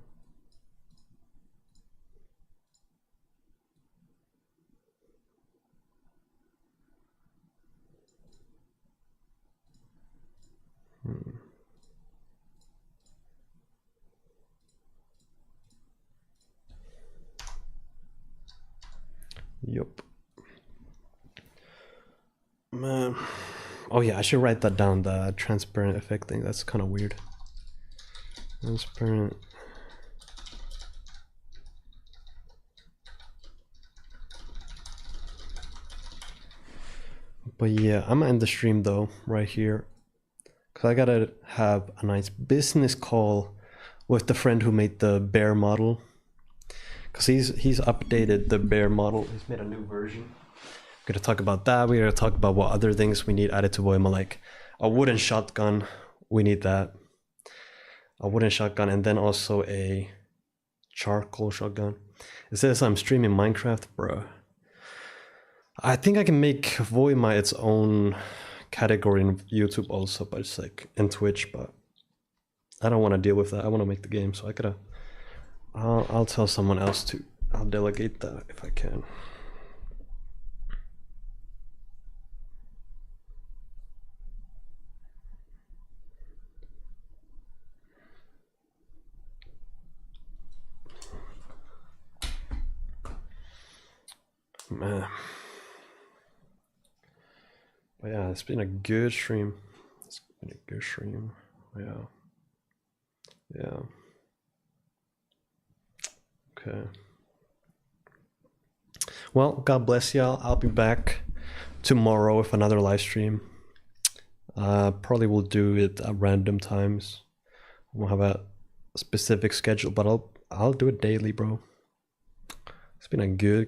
Mm. Yup. Man. Oh yeah, I should write that down, the transparent effect thing. That's kind of weird. Transparent. But yeah, I'm gonna end the stream though, right here. Cause I gotta have a nice business call with the friend who made the bear model. Cause he's updated the bear model. He's made a new version. We're gonna talk about that. We're gonna talk about what other things we need added to Voima, like a wooden shotgun. We need that. A wooden shotgun, and then also a charcoal shotgun. It says I'm streaming Minecraft, bro. I think I can make Voima its own category in YouTube also, but it's like in Twitch, but I don't want to deal with that. I want to make the game, so I gotta. I'll tell someone else to. I'll delegate that if I can. Man. But yeah, it's been a good stream. It's been a good stream. Yeah. Yeah. Okay. Well, God bless y'all. I'll be back tomorrow with another live stream. Probably will do it at random times. Won't have a specific schedule, but I'll do it daily, bro. It's been a good